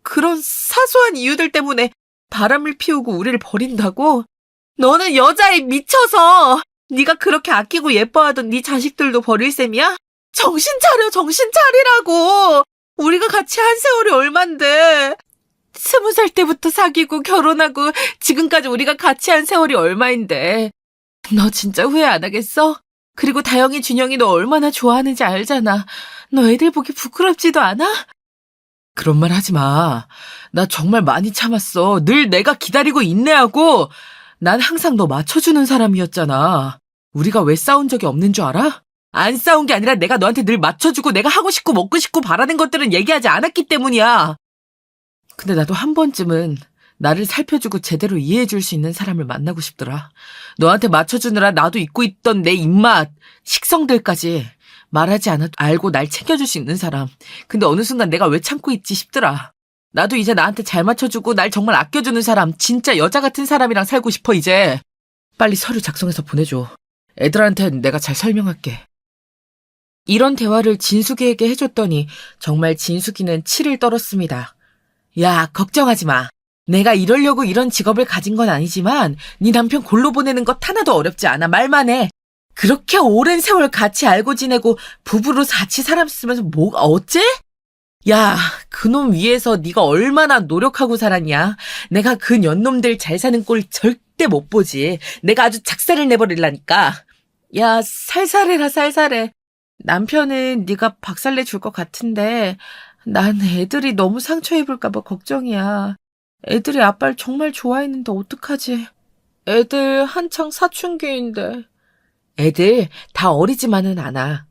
그런 사소한 이유들 때문에 바람을 피우고 우리를 버린다고? 너는 여자에 미쳐서 네가 그렇게 아끼고 예뻐하던 네 자식들도 버릴 셈이야? 정신 차려, 정신 차리라고. 우리가 같이 한 세월이 얼만데. 20살 때부터 사귀고 결혼하고 지금까지 우리가 같이 한 세월이 얼마인데. 너 진짜 후회 안 하겠어? 그리고 다영이, 준영이 너 얼마나 좋아하는지 알잖아. 너 애들 보기 부끄럽지도 않아? 그런 말 하지 마. 나 정말 많이 참았어. 늘 내가 기다리고 인내하고. 난 항상 너 맞춰주는 사람이었잖아. 우리가 왜 싸운 적이 없는 줄 알아? 안 싸운 게 아니라 내가 너한테 늘 맞춰주고 내가 하고 싶고 먹고 싶고 바라는 것들은 얘기하지 않았기 때문이야. 근데 나도 한 번쯤은 나를 살펴주고 제대로 이해해줄 수 있는 사람을 만나고 싶더라. 너한테 맞춰주느라 나도 잊고 있던 내 입맛, 식성들까지 말하지 않아도 알고 날 챙겨줄 수 있는 사람. 근데 어느 순간 내가 왜 참고 있지 싶더라. 나도 이제 나한테 잘 맞춰주고 날 정말 아껴주는 사람, 진짜 여자 같은 사람이랑 살고 싶어 이제. 빨리 서류 작성해서 보내줘. 애들한텐 내가 잘 설명할게. 이런 대화를 진숙이에게 해줬더니 정말 진숙이는 치를 떨었습니다. 야, 걱정하지 마. 내가 이러려고 이런 직업을 가진 건 아니지만 네 남편 골로 보내는 것 하나도 어렵지 않아. 말만 해. 그렇게 오랜 세월 같이 알고 지내고 부부로 같이 살았으면서 뭐가 어째? 야, 그놈 위해서 네가 얼마나 노력하고 살았냐. 내가 그 년놈들 잘 사는 꼴 절대 못 보지. 내가 아주 작살을 내버리려니까. 야, 살살해라 살살해. 남편은 네가 박살내 줄 것 같은데 난 애들이 너무 상처 입을까 봐 걱정이야. 애들이 아빠를 정말 좋아했는데 어떡하지? 애들 한창 사춘기인데. 애들 다 어리지만은 않아.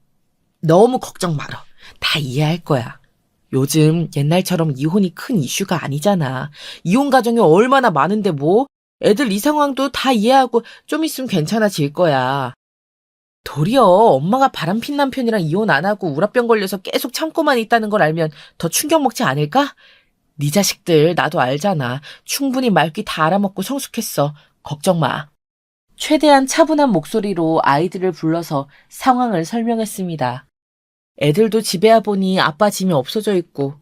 너무 걱정 말어. 다 이해할 거야. 요즘 옛날처럼 이혼이 큰 이슈가 아니잖아. 이혼 가정이 얼마나 많은데 뭐. 애들 이 상황도 다 이해하고 좀 있으면 괜찮아질 거야. 도리어 엄마가 바람핀 남편이랑 이혼 안 하고 우라병 걸려서 계속 참고만 있다는 걸 알면 더 충격 먹지 않을까? 네 자식들 나도 알잖아. 충분히 말귀 다 알아먹고 성숙했어. 걱정 마. 최대한 차분한 목소리로 아이들을 불러서 상황을 설명했습니다. 애들도 집에 와보니 아빠 짐이 없어져 있고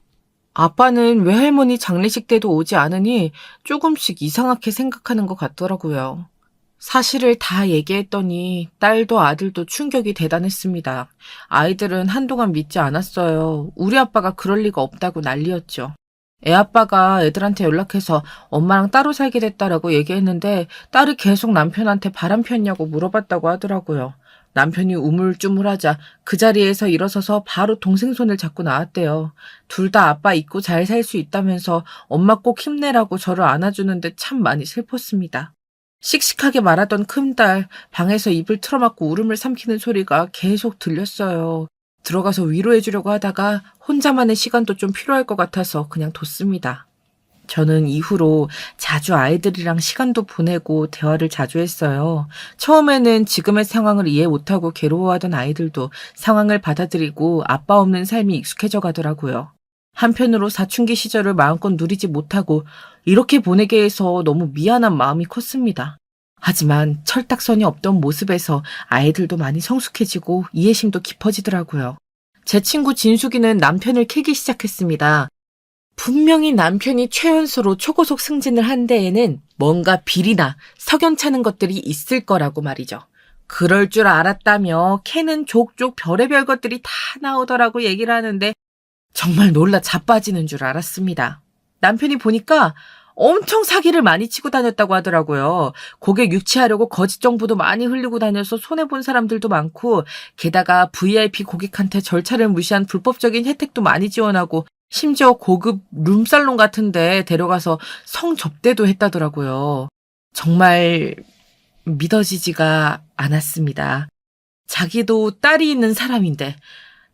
아빠는 외할머니 장례식 때도 오지 않으니 조금씩 이상하게 생각하는 것 같더라고요. 사실을 다 얘기했더니 딸도 아들도 충격이 대단했습니다. 아이들은 한동안 믿지 않았어요. 우리 아빠가 그럴 리가 없다고 난리였죠. 애 아빠가 애들한테 연락해서 엄마랑 따로 살게 됐다라고 얘기했는데 딸이 계속 남편한테 바람 폈냐고 물어봤다고 하더라고요. 남편이 우물쭈물하자 그 자리에서 일어서서 바로 동생 손을 잡고 나왔대요. 둘 다 아빠 잊고 잘 살 수 있다면서 엄마 꼭 힘내라고 저를 안아주는데 참 많이 슬펐습니다. 씩씩하게 말하던 큰딸 방에서 입을 틀어막고 울음을 삼키는 소리가 계속 들렸어요. 들어가서 위로해주려고 하다가 혼자만의 시간도 좀 필요할 것 같아서 그냥 뒀습니다. 저는 이후로 자주 아이들이랑 시간도 보내고 대화를 자주 했어요. 처음에는 지금의 상황을 이해 못하고 괴로워하던 아이들도 상황을 받아들이고 아빠 없는 삶이 익숙해져 가더라고요. 한편으로 사춘기 시절을 마음껏 누리지 못하고 이렇게 보내게 해서 너무 미안한 마음이 컸습니다. 하지만 철딱선이 없던 모습에서 아이들도 많이 성숙해지고 이해심도 깊어지더라고요. 제 친구 진숙이는 남편을 캐기 시작했습니다. 분명히 남편이 최연소로 초고속 승진을 한 데에는 뭔가 비리나 석연찮은 것들이 있을 거라고 말이죠. 그럴 줄 알았다며 캐는 족족 별의별 것들이 다 나오더라고 얘기를 하는데 정말 놀라 자빠지는 줄 알았습니다. 남편이 보니까 엄청 사기를 많이 치고 다녔다고 하더라고요. 고객 유치하려고 거짓 정보도 많이 흘리고 다녀서 손해본 사람들도 많고 게다가 VIP 고객한테 절차를 무시한 불법적인 혜택도 많이 지원하고 심지어 고급 룸살롱 같은 데 데려가서 성접대도 했다더라고요. 정말 믿어지지가 않았습니다. 자기도 딸이 있는 사람인데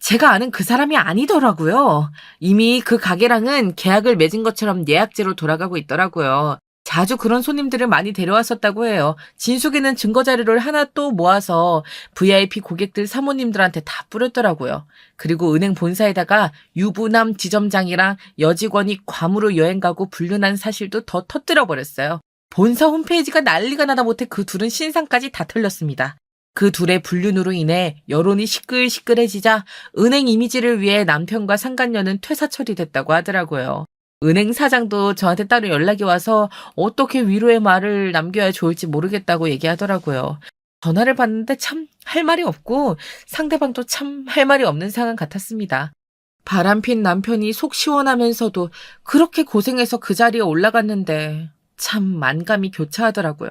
제가 아는 그 사람이 아니더라고요. 이미 그 가게랑은 계약을 맺은 것처럼 예약제로 돌아가고 있더라고요. 자주 그런 손님들을 많이 데려왔었다고 해요. 진숙이는 증거 자료를 하나 또 모아서 VIP 고객들 사모님들한테 다 뿌렸더라고요. 그리고 은행 본사에다가 유부남 지점장이랑 여직원이 괌으로 여행 가고 불륜한 사실도 더 터뜨려 버렸어요. 본사 홈페이지가 난리가 나다 못해 그 둘은 신상까지 다 털렸습니다. 그 둘의 불륜으로 인해 여론이 시끌시끌해지자 은행 이미지를 위해 남편과 상간녀는 퇴사 처리됐다고 하더라고요. 은행 사장도 저한테 따로 연락이 와서 어떻게 위로의 말을 남겨야 좋을지 모르겠다고 얘기하더라고요. 전화를 받는데 참 할 말이 없고 상대방도 참 할 말이 없는 상황 같았습니다. 바람핀 남편이 속 시원하면서도 그렇게 고생해서 그 자리에 올라갔는데 참 만감이 교차하더라고요.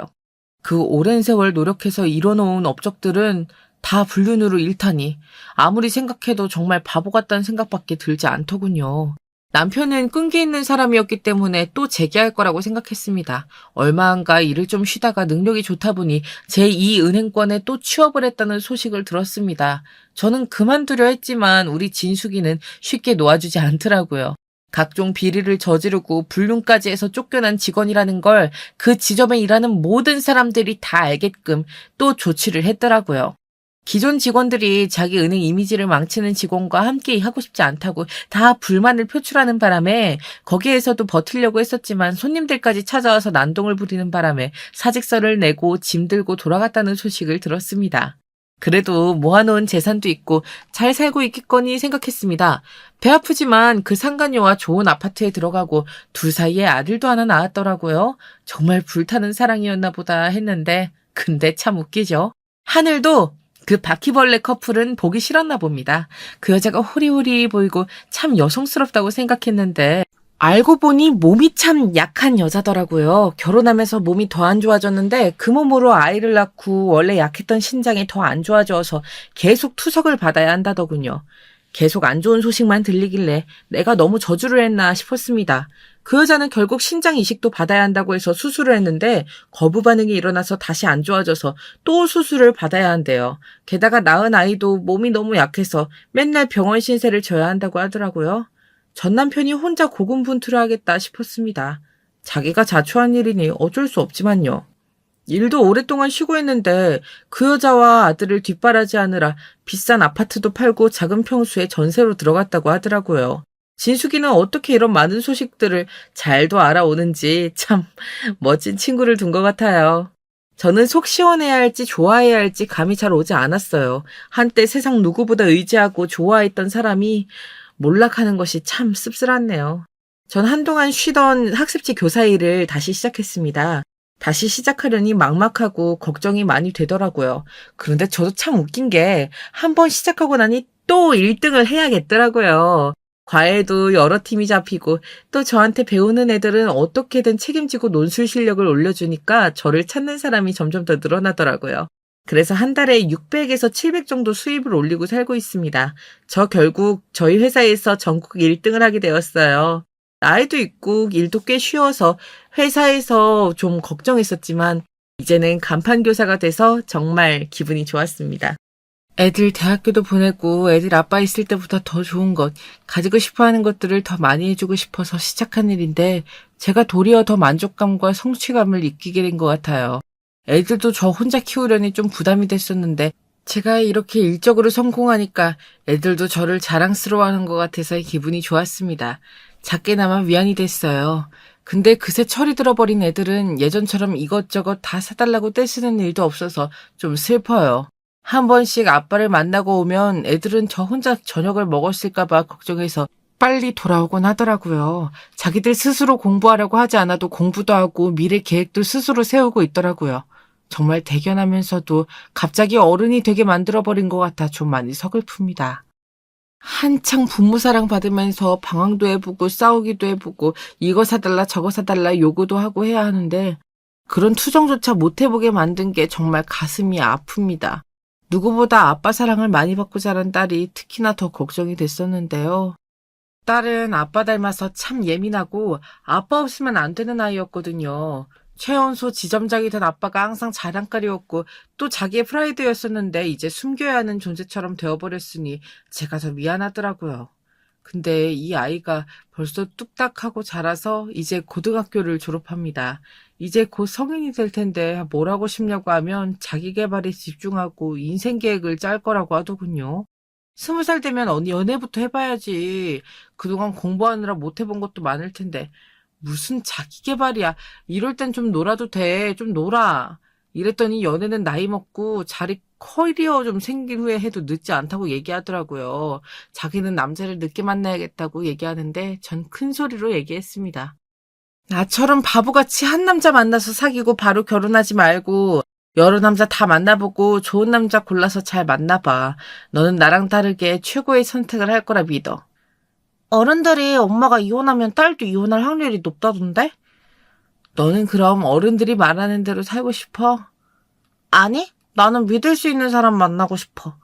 그 오랜 세월 노력해서 이뤄놓은 업적들은 다 불륜으로 일타니 아무리 생각해도 정말 바보 같다는 생각밖에 들지 않더군요. 남편은 끈기 있는 사람이었기 때문에 또 재기할 거라고 생각했습니다. 얼마 안가 일을 좀 쉬다가 능력이 좋다 보니 제2은행권에 또 취업을 했다는 소식을 들었습니다. 저는 그만두려 했지만 우리 진숙이는 쉽게 놓아주지 않더라고요. 각종 비리를 저지르고 불륜까지 해서 쫓겨난 직원이라는 걸 그 지점에 일하는 모든 사람들이 다 알게끔 또 조치를 했더라고요. 기존 직원들이 자기 은행 이미지를 망치는 직원과 함께 하고 싶지 않다고 다 불만을 표출하는 바람에 거기에서도 버티려고 했었지만 손님들까지 찾아와서 난동을 부리는 바람에 사직서를 내고 짐 들고 돌아갔다는 소식을 들었습니다. 그래도 모아놓은 재산도 있고 잘 살고 있겠거니 생각했습니다. 배 아프지만 그 상간녀와 좋은 아파트에 들어가고 둘 사이에 아들도 하나 낳았더라고요. 정말 불타는 사랑이었나 보다 했는데 근데 참 웃기죠. 하늘도 그 바퀴벌레 커플은 보기 싫었나 봅니다. 그 여자가 호리호리 보이고 참 여성스럽다고 생각했는데 알고 보니 몸이 참 약한 여자더라고요. 결혼하면서 몸이 더 안 좋아졌는데 그 몸으로 아이를 낳고 원래 약했던 신장이 더 안 좋아져서 계속 투석을 받아야 한다더군요. 계속 안 좋은 소식만 들리길래 내가 너무 저주를 했나 싶었습니다. 그 여자는 결국 신장 이식도 받아야 한다고 해서 수술을 했는데 거부 반응이 일어나서 다시 안 좋아져서 또 수술을 받아야 한대요. 게다가 낳은 아이도 몸이 너무 약해서 맨날 병원 신세를 져야 한다고 하더라고요. 전 남편이 혼자 고군분투를 하겠다 싶었습니다. 자기가 자초한 일이니 어쩔 수 없지만요. 일도 오랫동안 쉬고 있는데 그 여자와 아들을 뒷바라지하느라 비싼 아파트도 팔고 작은 평수에 전세로 들어갔다고 하더라고요. 진숙이는 어떻게 이런 많은 소식들을 잘도 알아오는지 참 멋진 친구를 둔 것 같아요. 저는 속 시원해야 할지 좋아해야 할지 감이 잘 오지 않았어요. 한때 세상 누구보다 의지하고 좋아했던 사람이 몰락하는 것이 참 씁쓸하네요. 전 한동안 쉬던 학습지 교사 일을 다시 시작했습니다. 다시 시작하려니 막막하고 걱정이 많이 되더라고요. 그런데 저도 참 웃긴 게 한 번 시작하고 나니 또 1등을 해야겠더라고요. 과외도 여러 팀이 잡히고 또 저한테 배우는 애들은 어떻게든 책임지고 논술 실력을 올려주니까 저를 찾는 사람이 점점 더 늘어나더라고요. 그래서 한 달에 600에서 700 정도 수입을 올리고 살고 있습니다. 저 결국 저희 회사에서 전국 1등을 하게 되었어요. 나이도 있고 일도 꽤 쉬워서 회사에서 좀 걱정했었지만 이제는 간판 교사가 돼서 정말 기분이 좋았습니다. 애들 대학교도 보내고 애들 아빠 있을 때보다 더 좋은 것, 가지고 싶어하는 것들을 더 많이 해주고 싶어서 시작한 일인데 제가 도리어 더 만족감과 성취감을 느끼게 된 것 같아요. 애들도 저 혼자 키우려니 좀 부담이 됐었는데 제가 이렇게 일적으로 성공하니까 애들도 저를 자랑스러워하는 것 같아서 기분이 좋았습니다. 작게나마 위안이 됐어요. 근데 그새 철이 들어버린 애들은 예전처럼 이것저것 다 사달라고 떼쓰는 일도 없어서 좀 슬퍼요. 한 번씩 아빠를 만나고 오면 애들은 저 혼자 저녁을 먹었을까봐 걱정해서 빨리 돌아오곤 하더라고요. 자기들 스스로 공부하려고 하지 않아도 공부도 하고 미래 계획도 스스로 세우고 있더라고요. 정말 대견하면서도 갑자기 어른이 되게 만들어버린 것 같아 좀 많이 서글픕니다. 한창 부모 사랑 받으면서 방황도 해보고 싸우기도 해보고 이거 사달라 저거 사달라 요구도 하고 해야 하는데 그런 투정조차 못 해보게 만든 게 정말 가슴이 아픕니다. 누구보다 아빠 사랑을 많이 받고 자란 딸이 특히나 더 걱정이 됐었는데요. 딸은 아빠 닮아서 참 예민하고 아빠 없으면 안 되는 아이였거든요. 최연소 지점장이 된 아빠가 항상 자랑거리였고 또 자기의 프라이드였었는데 이제 숨겨야 하는 존재처럼 되어버렸으니 제가 더 미안하더라고요. 근데 이 아이가 벌써 뚝딱하고 자라서 이제 고등학교를 졸업합니다. 이제 곧 성인이 될 텐데 뭘 하고 싶냐고 하면 자기 개발에 집중하고 인생 계획을 짤 거라고 하더군요. 20살 되면 언니 연애부터 해봐야지. 그동안 공부하느라 못 해본 것도 많을 텐데. 무슨 자기 개발이야. 이럴 땐 좀 놀아도 돼. 좀 놀아. 이랬더니 연애는 나이 먹고 자리 커리어 좀 생긴 후에 해도 늦지 않다고 얘기하더라고요. 자기는 남자를 늦게 만나야겠다고 얘기하는데 전 큰 소리로 얘기했습니다. 나처럼 바보같이 한 남자 만나서 사귀고 바로 결혼하지 말고 여러 남자 다 만나보고 좋은 남자 골라서 잘 만나봐. 너는 나랑 다르게 최고의 선택을 할 거라 믿어. 어른들이 엄마가 이혼하면 딸도 이혼할 확률이 높다던데? 너는 그럼 어른들이 말하는 대로 살고 싶어? 아니, 나는 믿을 수 있는 사람 만나고 싶어.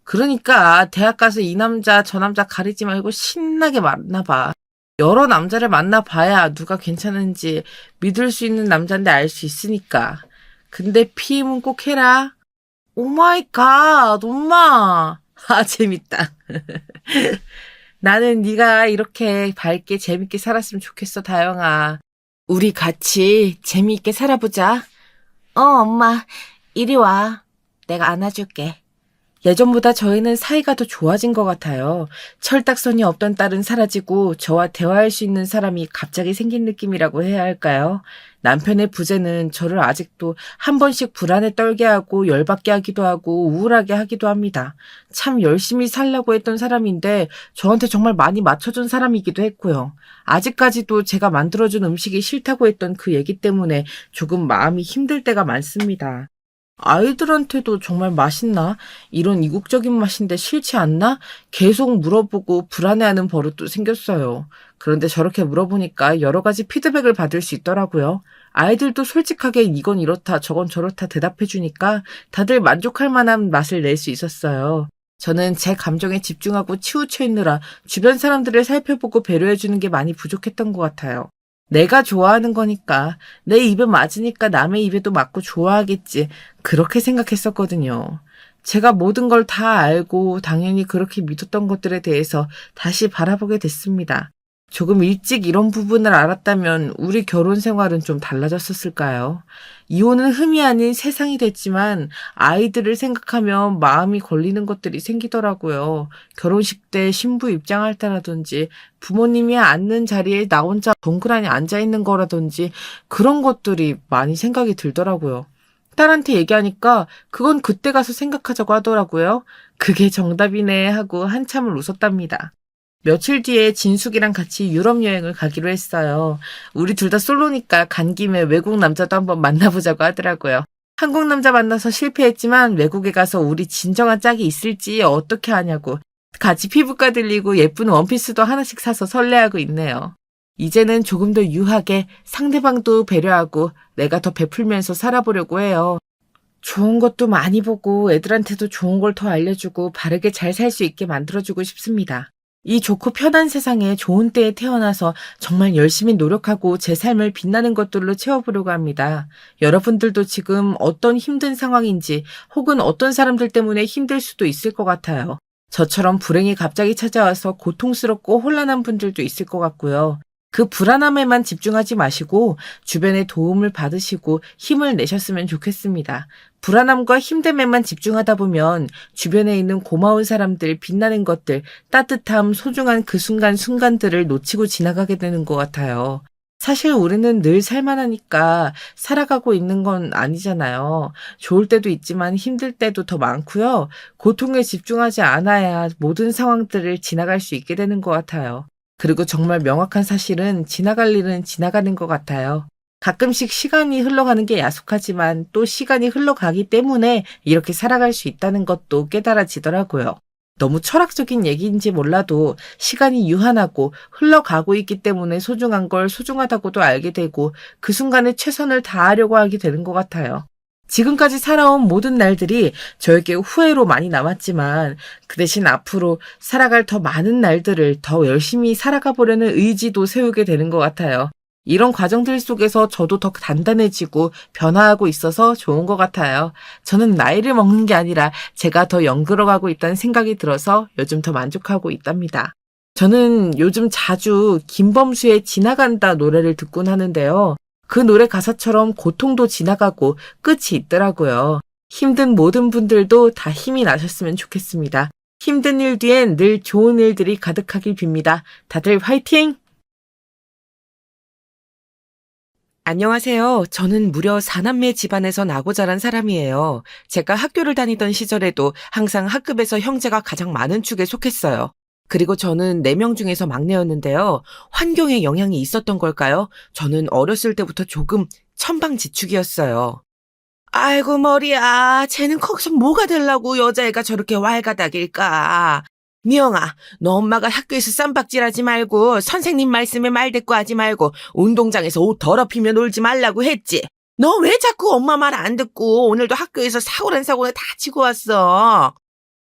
그러니까 대학 가서 이 남자 저 남자 가리지 말고 신나게 만나봐. 여러 남자를 만나봐야 누가 괜찮은지 믿을 수 있는 남자인데 알 수 있으니까. 근데 피임은 꼭 해라. 오마이갓, 엄마. 아, 재밌다. 나는 네가 이렇게 밝게 재밌게 살았으면 좋겠어, 다영아. 우리 같이 재미있게 살아보자. 엄마. 이리 와. 내가 안아줄게. 예전보다 저희는 사이가 더 좋아진 것 같아요. 철딱선이 없던 딸은 사라지고 저와 대화할 수 있는 사람이 갑자기 생긴 느낌이라고 해야 할까요? 남편의 부재는 저를 아직도 한 번씩 불안에 떨게 하고 열받게 하기도 하고 우울하게 하기도 합니다. 참 열심히 살려고 했던 사람인데 저한테 정말 많이 맞춰준 사람이기도 했고요. 아직까지도 제가 만들어준 음식이 싫다고 했던 그 얘기 때문에 조금 마음이 힘들 때가 많습니다. 아이들한테도 정말 맛있나? 이런 이국적인 맛인데 싫지 않나? 계속 물어보고 불안해하는 버릇도 생겼어요. 그런데 저렇게 물어보니까 여러 가지 피드백을 받을 수 있더라고요. 아이들도 솔직하게 이건 이렇다 저건 저렇다 대답해주니까 다들 만족할 만한 맛을 낼 수 있었어요. 저는 제 감정에 집중하고 치우쳐 있느라 주변 사람들을 살펴보고 배려해주는 게 많이 부족했던 것 같아요. 내가 좋아하는 거니까 내 입에 맞으니까 남의 입에도 맞고 좋아하겠지. 그렇게 생각했었거든요. 제가 모든 걸 다 알고 당연히 그렇게 믿었던 것들에 대해서 다시 바라보게 됐습니다. 조금 일찍 이런 부분을 알았다면 우리 결혼 생활은 좀 달라졌었을까요? 이혼은 흠이 아닌 세상이 됐지만 아이들을 생각하면 마음이 걸리는 것들이 생기더라고요. 결혼식 때 신부 입장할 때라든지 부모님이 앉는 자리에 나 혼자 덩그러니 앉아있는 거라든지 그런 것들이 많이 생각이 들더라고요. 딸한테 얘기하니까 그건 그때 가서 생각하자고 하더라고요. 그게 정답이네 하고 한참을 웃었답니다. 며칠 뒤에 진숙이랑 같이 유럽 여행을 가기로 했어요. 우리 둘 다 솔로니까 간 김에 외국 남자도 한번 만나보자고 하더라고요. 한국 남자 만나서 실패했지만 외국에 가서 우리 진정한 짝이 있을지 어떻게 하냐고. 같이 피부과 들리고 예쁜 원피스도 하나씩 사서 설레하고 있네요. 이제는 조금 더 유하게 상대방도 배려하고 내가 더 베풀면서 살아보려고 해요. 좋은 것도 많이 보고 애들한테도 좋은 걸 더 알려주고 바르게 잘 살 수 있게 만들어주고 싶습니다. 이 좋고 편한 세상에 좋은 때에 태어나서 정말 열심히 노력하고 제 삶을 빛나는 것들로 채워보려고 합니다. 여러분들도 지금 어떤 힘든 상황인지 혹은 어떤 사람들 때문에 힘들 수도 있을 것 같아요. 저처럼 불행이 갑자기 찾아와서 고통스럽고 혼란한 분들도 있을 것 같고요. 그 불안함에만 집중하지 마시고 주변의 도움을 받으시고 힘을 내셨으면 좋겠습니다. 불안함과 힘듦에만 집중하다 보면 주변에 있는 고마운 사람들, 빛나는 것들, 따뜻함, 소중한 그 순간들을 놓치고 지나가게 되는 것 같아요. 사실 우리는 늘 살만하니까 살아가고 있는 건 아니잖아요. 좋을 때도 있지만 힘들 때도 더 많고요. 고통에 집중하지 않아야 모든 상황들을 지나갈 수 있게 되는 것 같아요. 그리고 정말 명확한 사실은 지나갈 일은 지나가는 것 같아요. 가끔씩 시간이 흘러가는 게 야속하지만 또 시간이 흘러가기 때문에 이렇게 살아갈 수 있다는 것도 깨달아지더라고요. 너무 철학적인 얘기인지 몰라도 시간이 유한하고 흘러가고 있기 때문에 소중한 걸 소중하다고도 알게 되고 그 순간에 최선을 다하려고 하게 되는 것 같아요. 지금까지 살아온 모든 날들이 저에게 후회로 많이 남았지만 그 대신 앞으로 살아갈 더 많은 날들을 더 열심히 살아가 보려는 의지도 세우게 되는 것 같아요. 이런 과정들 속에서 저도 더 단단해지고 변화하고 있어서 좋은 것 같아요. 저는 나이를 먹는 게 아니라 제가 더 영들어가고 있다는 생각이 들어서 요즘 더 만족하고 있답니다. 저는 요즘 자주 김범수의 지나간다 노래를 듣곤 하는데요. 그 노래 가사처럼 고통도 지나가고 끝이 있더라고요. 힘든 모든 분들도 다 힘이 나셨으면 좋겠습니다. 힘든 일 뒤엔 늘 좋은 일들이 가득하길 빕니다. 다들 화이팅! 안녕하세요. 저는 무려 4남매 집안에서 나고 자란 사람이에요. 제가 학교를 다니던 시절에도 항상 학급에서 형제가 가장 많은 축에 속했어요. 그리고 저는 4명 중에서 막내였는데요. 환경의 영향이 있었던 걸까요? 저는 어렸을 때부터 조금 천방지축이었어요. 아이고 머리야. 쟤는 거기서 뭐가 되려고 여자애가 저렇게 왈가닥일까. 미영아, 너 엄마가 학교에서 쌈박질하지 말고 선생님 말씀에 말대꾸 하지 말고 운동장에서 옷 더럽히며 놀지 말라고 했지. 너 왜 자꾸 엄마 말 안 듣고 오늘도 학교에서 사고란 사고를 다 치고 왔어.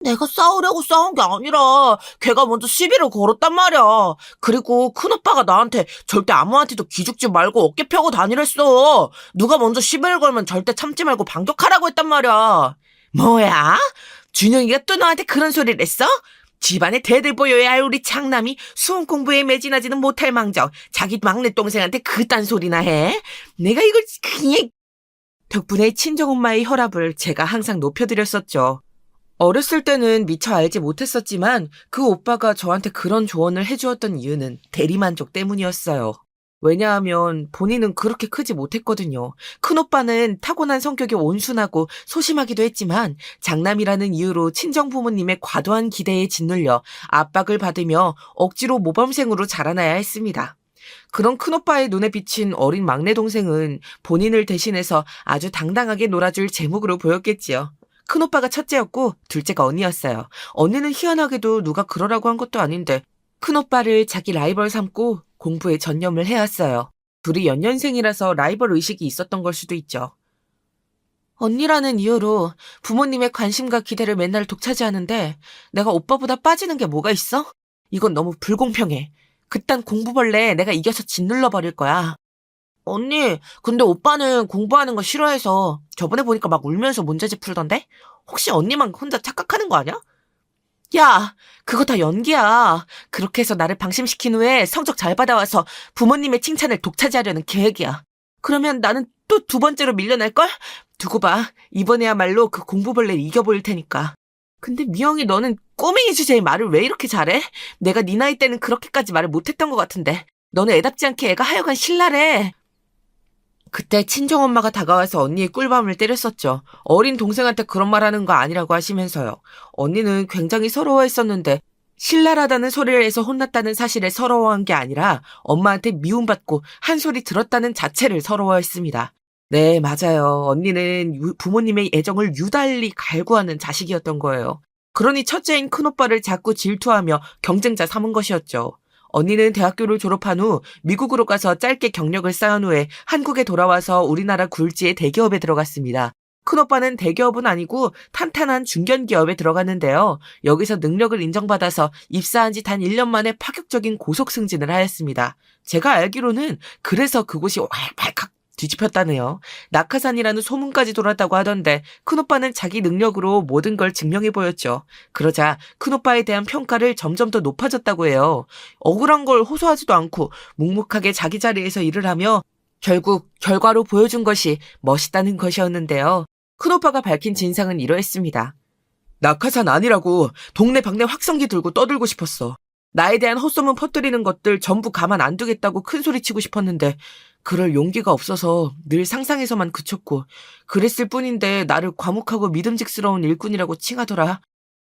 내가 싸우려고 싸운 게 아니라 걔가 먼저 시비를 걸었단 말이야. 그리고 큰오빠가 나한테 절대 아무한테도 기죽지 말고 어깨 펴고 다니랬어. 누가 먼저 시비를 걸면 절대 참지 말고 반격하라고 했단 말이야. 뭐야? 준영이가 또 너한테 그런 소리를 했어? 집안에 대들 보여야 할 우리 장남이 수험 공부에 매진하지는 못할 망정 자기 막내 동생한테 그딴 소리나 해? 내가 이걸 그냥... 덕분에 친정엄마의 혈압을 제가 항상 높여드렸었죠. 어렸을 때는 미처 알지 못했었지만 그 오빠가 저한테 그런 조언을 해주었던 이유는 대리만족 때문이었어요. 왜냐하면 본인은 그렇게 크지 못했거든요. 큰오빠는 타고난 성격이 온순하고 소심하기도 했지만 장남이라는 이유로 친정부모님의 과도한 기대에 짓눌려 압박을 받으며 억지로 모범생으로 자라나야 했습니다. 그런 큰오빠의 눈에 비친 어린 막내 동생은 본인을 대신해서 아주 당당하게 놀아줄 제목으로 보였겠지요. 큰오빠가 첫째였고 둘째가 언니였어요. 언니는 희한하게도 누가 그러라고 한 것도 아닌데 큰오빠를 자기 라이벌 삼고 공부에 전념을 해왔어요. 둘이 연년생이라서 라이벌 의식이 있었던 걸 수도 있죠. 언니라는 이유로 부모님의 관심과 기대를 맨날 독차지하는데 내가 오빠보다 빠지는 게 뭐가 있어? 이건 너무 불공평해. 그딴 공부벌레 내가 이겨서 짓눌러 버릴 거야. 언니, 근데 오빠는 공부하는 거 싫어해서 저번에 보니까 막 울면서 문제집 풀던데? 혹시 언니만 혼자 착각하는 거 아니야? 야, 그거 다 연기야. 그렇게 해서 나를 방심시킨 후에 성적 잘 받아와서 부모님의 칭찬을 독차지하려는 계획이야. 그러면 나는 또 2번째로 밀려날걸? 두고 봐. 이번에야말로 그 공부벌레를 이겨보일 테니까. 근데 미영이 너는 꼬맹이 주제에 말을 왜 이렇게 잘해? 내가 네 나이 때는 그렇게까지 말을 못했던 것 같은데. 너는 애답지 않게 애가 하여간 신랄해. 그때 친정엄마가 다가와서 언니의 꿀밤을 때렸었죠. 어린 동생한테 그런 말 하는 거 아니라고 하시면서요. 언니는 굉장히 서러워했었는데 신랄하다는 소리를 해서 혼났다는 사실에 서러워한 게 아니라 엄마한테 미움받고 한 소리 들었다는 자체를 서러워했습니다. 네, 맞아요. 언니는 부모님의 애정을 유달리 갈구하는 자식이었던 거예요. 그러니 첫째인 큰오빠를 자꾸 질투하며 경쟁자 삼은 것이었죠. 언니는 대학교를 졸업한 후 미국으로 가서 짧게 경력을 쌓은 후에 한국에 돌아와서 우리나라 굴지의 대기업에 들어갔습니다. 큰오빠는 대기업은 아니고 탄탄한 중견기업에 들어갔는데요. 여기서 능력을 인정받아서 입사한 지 단 1년 만에 파격적인 고속 승진을 하였습니다. 제가 알기로는 그래서 그곳이 활발칵 뒤집혔다네요. 낙하산이라는 소문까지 돌았다고 하던데 큰오빠는 자기 능력으로 모든 걸 증명해 보였죠. 그러자 큰오빠에 대한 평가를 점점 더 높아졌다고 해요. 억울한 걸 호소하지도 않고 묵묵하게 자기 자리에서 일을 하며 결국 결과로 보여준 것이 멋있다는 것이었는데요. 큰오빠가 밝힌 진상은 이러했습니다. 낙하산 아니라고 동네 방네 확성기 들고 떠들고 싶었어. 나에 대한 헛소문 퍼뜨리는 것들 전부 가만 안 두겠다고 큰소리치고 싶었는데 그럴 용기가 없어서 늘 상상에서만 그쳤고 그랬을 뿐인데 나를 과묵하고 믿음직스러운 일꾼이라고 칭하더라.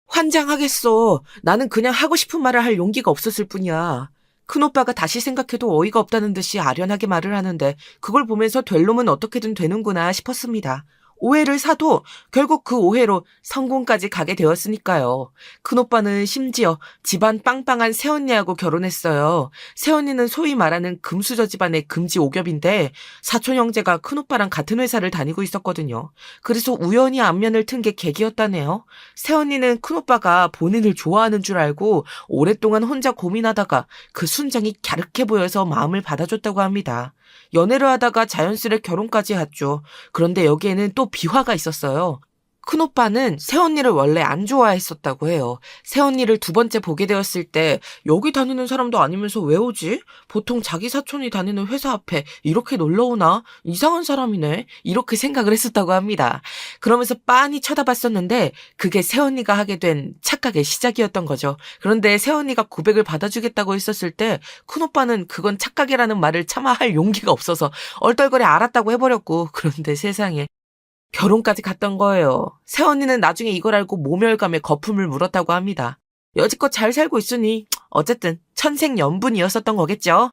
환장하겠어. 나는 그냥 하고 싶은 말을 할 용기가 없었을 뿐이야. 큰오빠가 다시 생각해도 어이가 없다는 듯이 아련하게 말을 하는데 그걸 보면서 될 놈은 어떻게든 되는구나 싶었습니다. 오해를 사도 결국 그 오해로 성공까지 가게 되었으니까요. 큰오빠는 심지어 집안 빵빵한 새언니하고 결혼했어요. 새언니는 소위 말하는 금수저 집안의 금지 오겹인데 사촌 형제가 큰오빠랑 같은 회사를 다니고 있었거든요. 그래서 우연히 안면을 튼 게 계기였다네요. 새언니는 큰오빠가 본인을 좋아하는 줄 알고 오랫동안 혼자 고민하다가 그 순정이 갸륵해 보여서 마음을 받아줬다고 합니다. 연애를 하다가 자연스레 결혼까지 했죠. 그런데 여기에는 또 비화가 있었어요. 큰오빠는 새언니를 원래 안 좋아했었다고 해요. 새언니를 두 번째 보게 되었을 때 여기 다니는 사람도 아니면서 왜 오지? 보통 자기 사촌이 다니는 회사 앞에 이렇게 놀러 오나? 이상한 사람이네. 이렇게 생각을 했었다고 합니다. 그러면서 빤히 쳐다봤었는데 그게 새언니가 하게 된 착각의 시작이었던 거죠. 그런데 새언니가 고백을 받아주겠다고 했었을 때 큰오빠는 그건 착각이라는 말을 차마 할 용기가 없어서 얼떨결에 알았다고 해버렸고, 그런데 세상에 결혼까지 갔던 거예요. 새언니는 나중에 이걸 알고 모멸감에 거품을 물었다고 합니다. 여지껏 잘 살고 있으니 어쨌든 천생연분이었었던 거겠죠.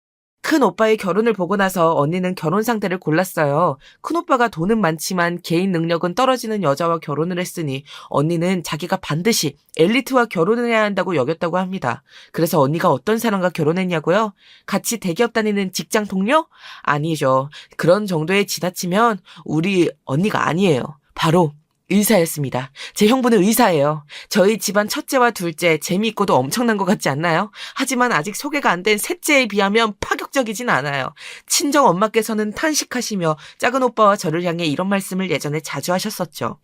큰 오빠의 결혼을 보고 나서 언니는 결혼 상대를 골랐어요. 큰 오빠가 돈은 많지만 개인 능력은 떨어지는 여자와 결혼을 했으니 언니는 자기가 반드시 엘리트와 결혼을 해야 한다고 여겼다고 합니다. 그래서 언니가 어떤 사람과 결혼했냐고요? 같이 대기업 다니는 직장 동료? 아니죠. 그런 정도에 지나치면 우리 언니가 아니에요. 바로 의사였습니다. 제 형부는 의사예요. 저희 집안 첫째와 둘째 재미있고도 엄청난 것 같지 않나요? 하지만 아직 소개가 안 된 셋째에 비하면 파격적이진 않아요. 친정 엄마께서는 탄식하시며 작은 오빠와 저를 향해 이런 말씀을 예전에 자주 하셨었죠.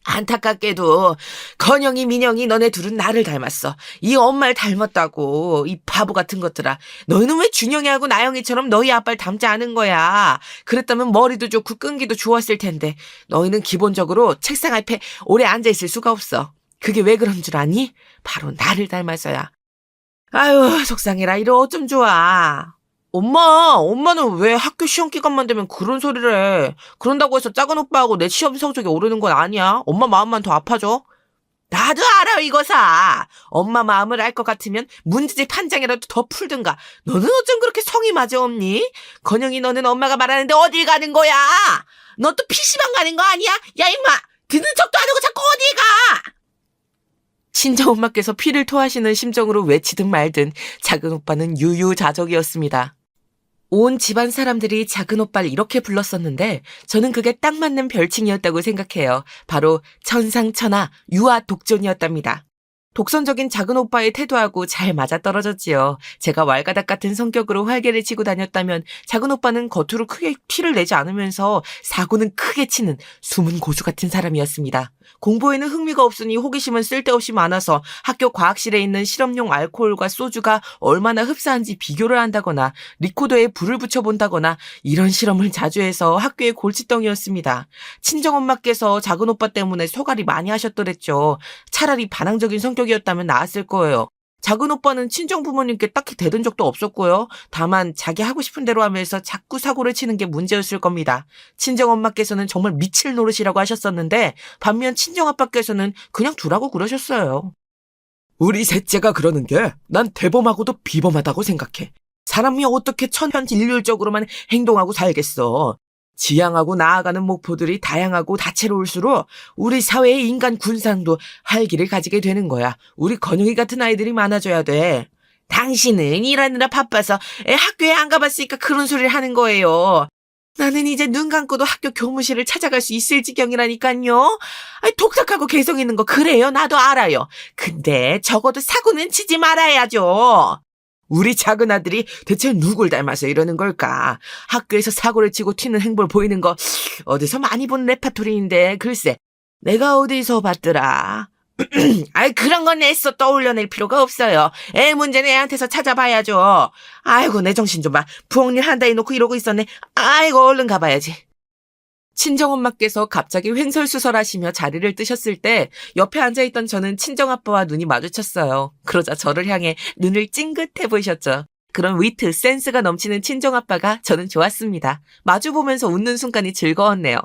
안타깝게도 건영이 민영이 너네 둘은 나를 닮았어. 이 엄마를 닮았다고. 이 바보 같은 것들아. 너희는 왜 준영이하고 나영이처럼 너희 아빠를 닮지 않은 거야. 그랬다면 머리도 좋고 끈기도 좋았을 텐데 너희는 기본적으로 책상 앞에 오래 앉아있을 수가 없어. 그게 왜 그런 줄 아니? 바로 나를 닮아서야. 아유, 속상해라. 이러 어쩜 좋아. 엄마는 왜 학교 시험 기간만 되면 그런 소리를 해. 그런다고 해서 작은 오빠하고 내 시험 성적이 오르는 건 아니야. 엄마 마음만 더 아파져. 나도 알아, 이거사. 엄마 마음을 알 것 같으면 문제집 한 장이라도 더 풀든가. 너는 어쩜 그렇게 성이 맞아 없니? 건영이 너는 엄마가 말하는데 어딜 가는 거야? 너 또 PC방 가는 거 아니야? 야, 임마! 듣는 척도 안 하고 자꾸 어딜 가! 친정엄마께서 피를 토하시는 심정으로 외치든 말든 작은 오빠는 유유자적이었습니다. 온 집안 사람들이 작은 오빠를 이렇게 불렀었는데 저는 그게 딱 맞는 별칭이었다고 생각해요. 바로 천상천하 유아독존이었답니다. 독선적인 작은 오빠의 태도하고 잘 맞아떨어졌지요. 제가 왈가닥 같은 성격으로 활개를 치고 다녔다면 작은 오빠는 겉으로 크게 티를 내지 않으면서 사고는 크게 치는 숨은 고수 같은 사람이었습니다. 공부에는 흥미가 없으니 호기심은 쓸데없이 많아서 학교 과학실에 있는 실험용 알코올과 소주가 얼마나 흡사한지 비교를 한다거나 리코더에 불을 붙여본다거나 이런 실험을 자주 해서 학교의 골칫덩이였습니다. 친정엄마께서 작은 오빠 때문에 소갈이 많이 하셨더랬죠. 차라리 반항적인 성격이었다면 나았을 거예요. 작은 오빠는 친정 부모님께 딱히 대든 적도 없었고요. 다만 자기 하고 싶은 대로 하면서 자꾸 사고를 치는 게 문제였을 겁니다. 친정 엄마께서는 정말 미칠 노릇이라고 하셨었는데 반면 친정 아빠께서는 그냥 두라고 그러셨어요. 우리 셋째가 그러는 게 난 대범하고도 비범하다고 생각해. 사람이 어떻게 천편일률적으로만 행동하고 살겠어. 지향하고 나아가는 목표들이 다양하고 다채로울수록 우리 사회의 인간 군상도 활기를 가지게 되는 거야. 우리 건영이 같은 아이들이 많아져야 돼. 당신은 일하느라 바빠서 학교에 안 가봤으니까 그런 소리를 하는 거예요. 나는 이제 눈 감고도 학교 교무실을 찾아갈 수 있을 지경이라니까요. 독특하고 개성 있는 거 그래요. 나도 알아요. 근데 적어도 사고는 치지 말아야죠. 우리 작은 아들이 대체 누굴 닮아서 이러는 걸까? 학교에서 사고를 치고 튀는 행보를 보이는 거 어디서 많이 본 레파토리인데 글쎄 내가 어디서 봤더라. 그런 건 애써 떠올려낼 필요가 없어요. 애 문제는 애한테서 찾아봐야죠. 아이고 내 정신 좀 봐. 부엌일 한다 해놓고 이러고 있었네. 아이고 얼른 가봐야지. 친정엄마께서 갑자기 횡설수설하시며 자리를 뜨셨을 때 옆에 앉아있던 저는 친정아빠와 눈이 마주쳤어요. 그러자 저를 향해 눈을 찡긋해 보이셨죠. 그런 위트, 센스가 넘치는 친정아빠가 저는 좋았습니다. 마주보면서 웃는 순간이 즐거웠네요.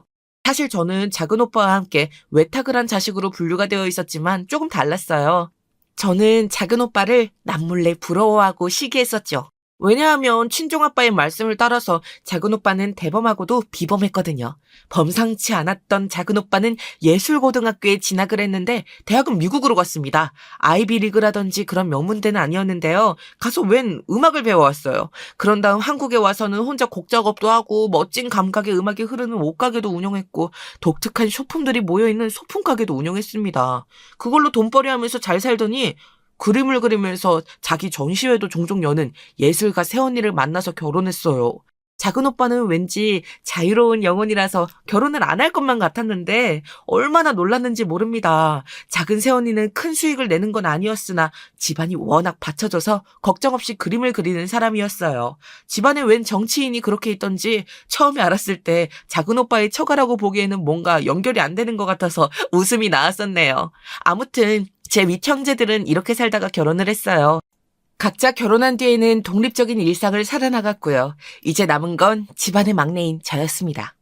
사실 저는 작은 오빠와 함께 외탁을 한 자식으로 분류가 되어 있었지만 조금 달랐어요. 저는 작은 오빠를 남몰래 부러워하고 시기했었죠. 왜냐하면 친정아빠의 말씀을 따라서 작은 오빠는 대범하고도 비범했거든요. 범상치 않았던 작은 오빠는 예술고등학교에 진학을 했는데 대학은 미국으로 갔습니다. 아이비리그라든지 그런 명문대는 아니었는데요. 가서 웬 음악을 배워왔어요. 그런 다음 한국에 와서는 혼자 곡 작업도 하고 멋진 감각의 음악이 흐르는 옷가게도 운영했고 독특한 쇼품들이 모여있는 소품가게도 운영했습니다. 그걸로 돈벌이하면서 잘 살더니 그림을 그리면서 자기 전시회도 종종 여는 예술가 새언니를 만나서 결혼했어요. 작은 오빠는 왠지 자유로운 영혼이라서 결혼을 안 할 것만 같았는데 얼마나 놀랐는지 모릅니다. 작은 새언니는 큰 수익을 내는 건 아니었으나 집안이 워낙 받쳐줘서 걱정 없이 그림을 그리는 사람이었어요. 집안에 웬 정치인이 그렇게 있던지 처음에 알았을 때 작은 오빠의 처가라고 보기에는 뭔가 연결이 안 되는 것 같아서 웃음이 나왔었네요. 아무튼 제 윗형제들은 이렇게 살다가 결혼을 했어요. 각자 결혼한 뒤에는 독립적인 일상을 살아나갔고요. 이제 남은 건 집안의 막내인 저였습니다.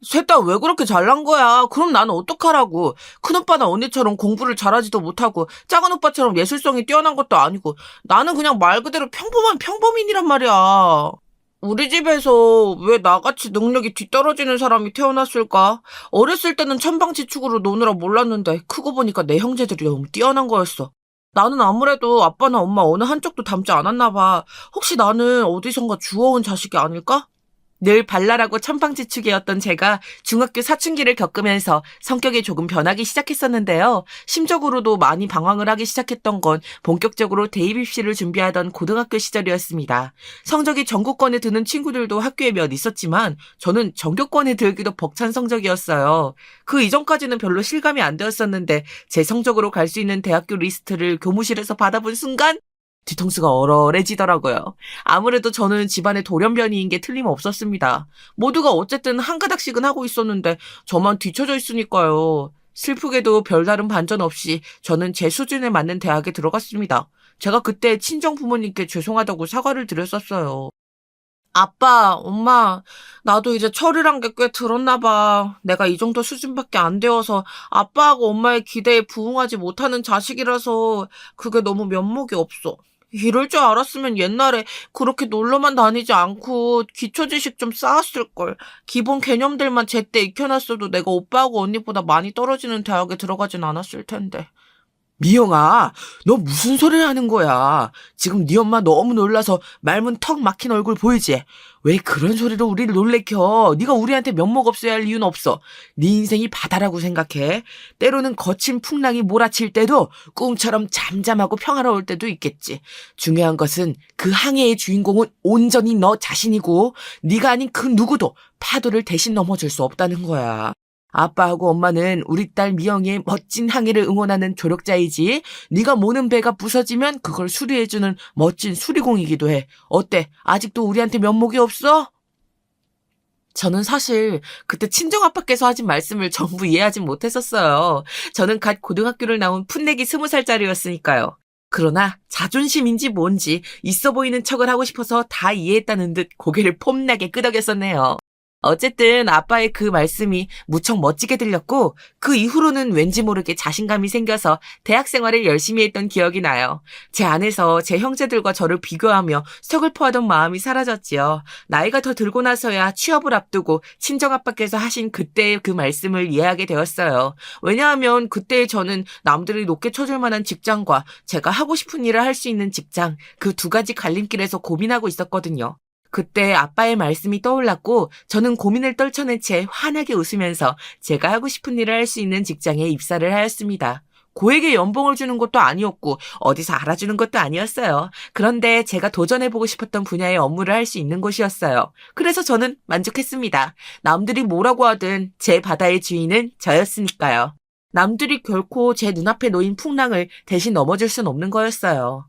셋 다 왜 그렇게 잘난 거야? 그럼 나는 어떡하라고? 큰오빠나 언니처럼 공부를 잘하지도 못하고 작은 오빠처럼 예술성이 뛰어난 것도 아니고 나는 그냥 말 그대로 평범한 평범인이란 말이야. 우리 집에서 왜 나같이 능력이 뒤떨어지는 사람이 태어났을까? 어렸을 때는 천방지축으로 노느라 몰랐는데 크고 보니까 내 형제들이 너무 뛰어난 거였어. 나는 아무래도 아빠나 엄마 어느 한쪽도 닮지 않았나 봐. 혹시 나는 어디선가 주워온 자식이 아닐까? 늘 발랄하고 천방지축이었던 제가 중학교 사춘기를 겪으면서 성격이 조금 변하기 시작했었는데요. 심적으로도 많이 방황을 하기 시작했던 건 본격적으로 대입 입시를 준비하던 고등학교 시절이었습니다. 성적이 전국권에 드는 친구들도 학교에 몇 있었지만 저는 전교권에 들기도 벅찬 성적이었어요. 그 이전까지는 별로 실감이 안 되었었는데 제 성적으로 갈 수 있는 대학교 리스트를 교무실에서 받아본 순간 뒤통수가 얼얼해지더라고요. 아무래도 저는 집안의 돌연변이인 게 틀림없었습니다. 모두가 어쨌든 한 가닥씩은 하고 있었는데 저만 뒤처져 있으니까요. 슬프게도 별다른 반전 없이 저는 제 수준에 맞는 대학에 들어갔습니다. 제가 그때 친정 부모님께 죄송하다고 사과를 드렸었어요. 아빠, 엄마, 나도 이제 철이란 게 꽤 들었나 봐. 내가 이 정도 수준밖에 안 되어서 아빠하고 엄마의 기대에 부응하지 못하는 자식이라서 그게 너무 면목이 없어. 이럴 줄 알았으면 옛날에 그렇게 놀러만 다니지 않고 기초 지식 좀 쌓았을걸. 기본 개념들만 제때 익혀놨어도 내가 오빠하고 언니보다 많이 떨어지는 대학에 들어가진 않았을 텐데. 미영아, 너 무슨 소리를 하는 거야? 지금 네 엄마 너무 놀라서 말문 턱 막힌 얼굴 보이지? 왜 그런 소리로 우리를 놀래켜? 네가 우리한테 면목 없어야 할 이유는 없어. 네 인생이 바다라고 생각해. 때로는 거친 풍랑이 몰아칠 때도 꿈처럼 잠잠하고 평화로울 때도 있겠지. 중요한 것은 그 항해의 주인공은 온전히 너 자신이고 네가 아닌 그 누구도 파도를 대신 넘어줄 수 없다는 거야. 아빠하고 엄마는 우리 딸 미영이의 멋진 항해를 응원하는 조력자이지 네가 모는 배가 부서지면 그걸 수리해주는 멋진 수리공이기도 해. 어때? 아직도 우리한테 면목이 없어? 저는 사실 그때 친정아빠께서 하신 말씀을 전부 이해하진 못했었어요. 저는 갓 고등학교를 나온 풋내기 20살짜리였으니까요. 그러나 자존심인지 뭔지 있어 보이는 척을 하고 싶어서 다 이해했다는 듯 고개를 폼나게 끄덕였었네요. 어쨌든 아빠의 그 말씀이 무척 멋지게 들렸고 그 이후로는 왠지 모르게 자신감이 생겨서 대학 생활을 열심히 했던 기억이 나요. 제 안에서 제 형제들과 저를 비교하며 서글퍼하던 마음이 사라졌지요. 나이가 더 들고 나서야 취업을 앞두고 친정아빠께서 하신 그때의 그 말씀을 이해하게 되었어요. 왜냐하면 그때의 저는 남들이 높게 쳐줄 만한 직장과 제가 하고 싶은 일을 할 수 있는 직장 그 두 가지 갈림길에서 고민하고 있었거든요. 그때 아빠의 말씀이 떠올랐고 저는 고민을 떨쳐낸 채 환하게 웃으면서 제가 하고 싶은 일을 할 수 있는 직장에 입사를 하였습니다. 고액의 연봉을 주는 것도 아니었고 어디서 알아주는 것도 아니었어요. 그런데 제가 도전해보고 싶었던 분야의 업무를 할 수 있는 곳이었어요. 그래서 저는 만족했습니다. 남들이 뭐라고 하든 제 바다의 주인은 저였으니까요. 남들이 결코 제 눈앞에 놓인 풍랑을 대신 넘어줄 순 없는 거였어요.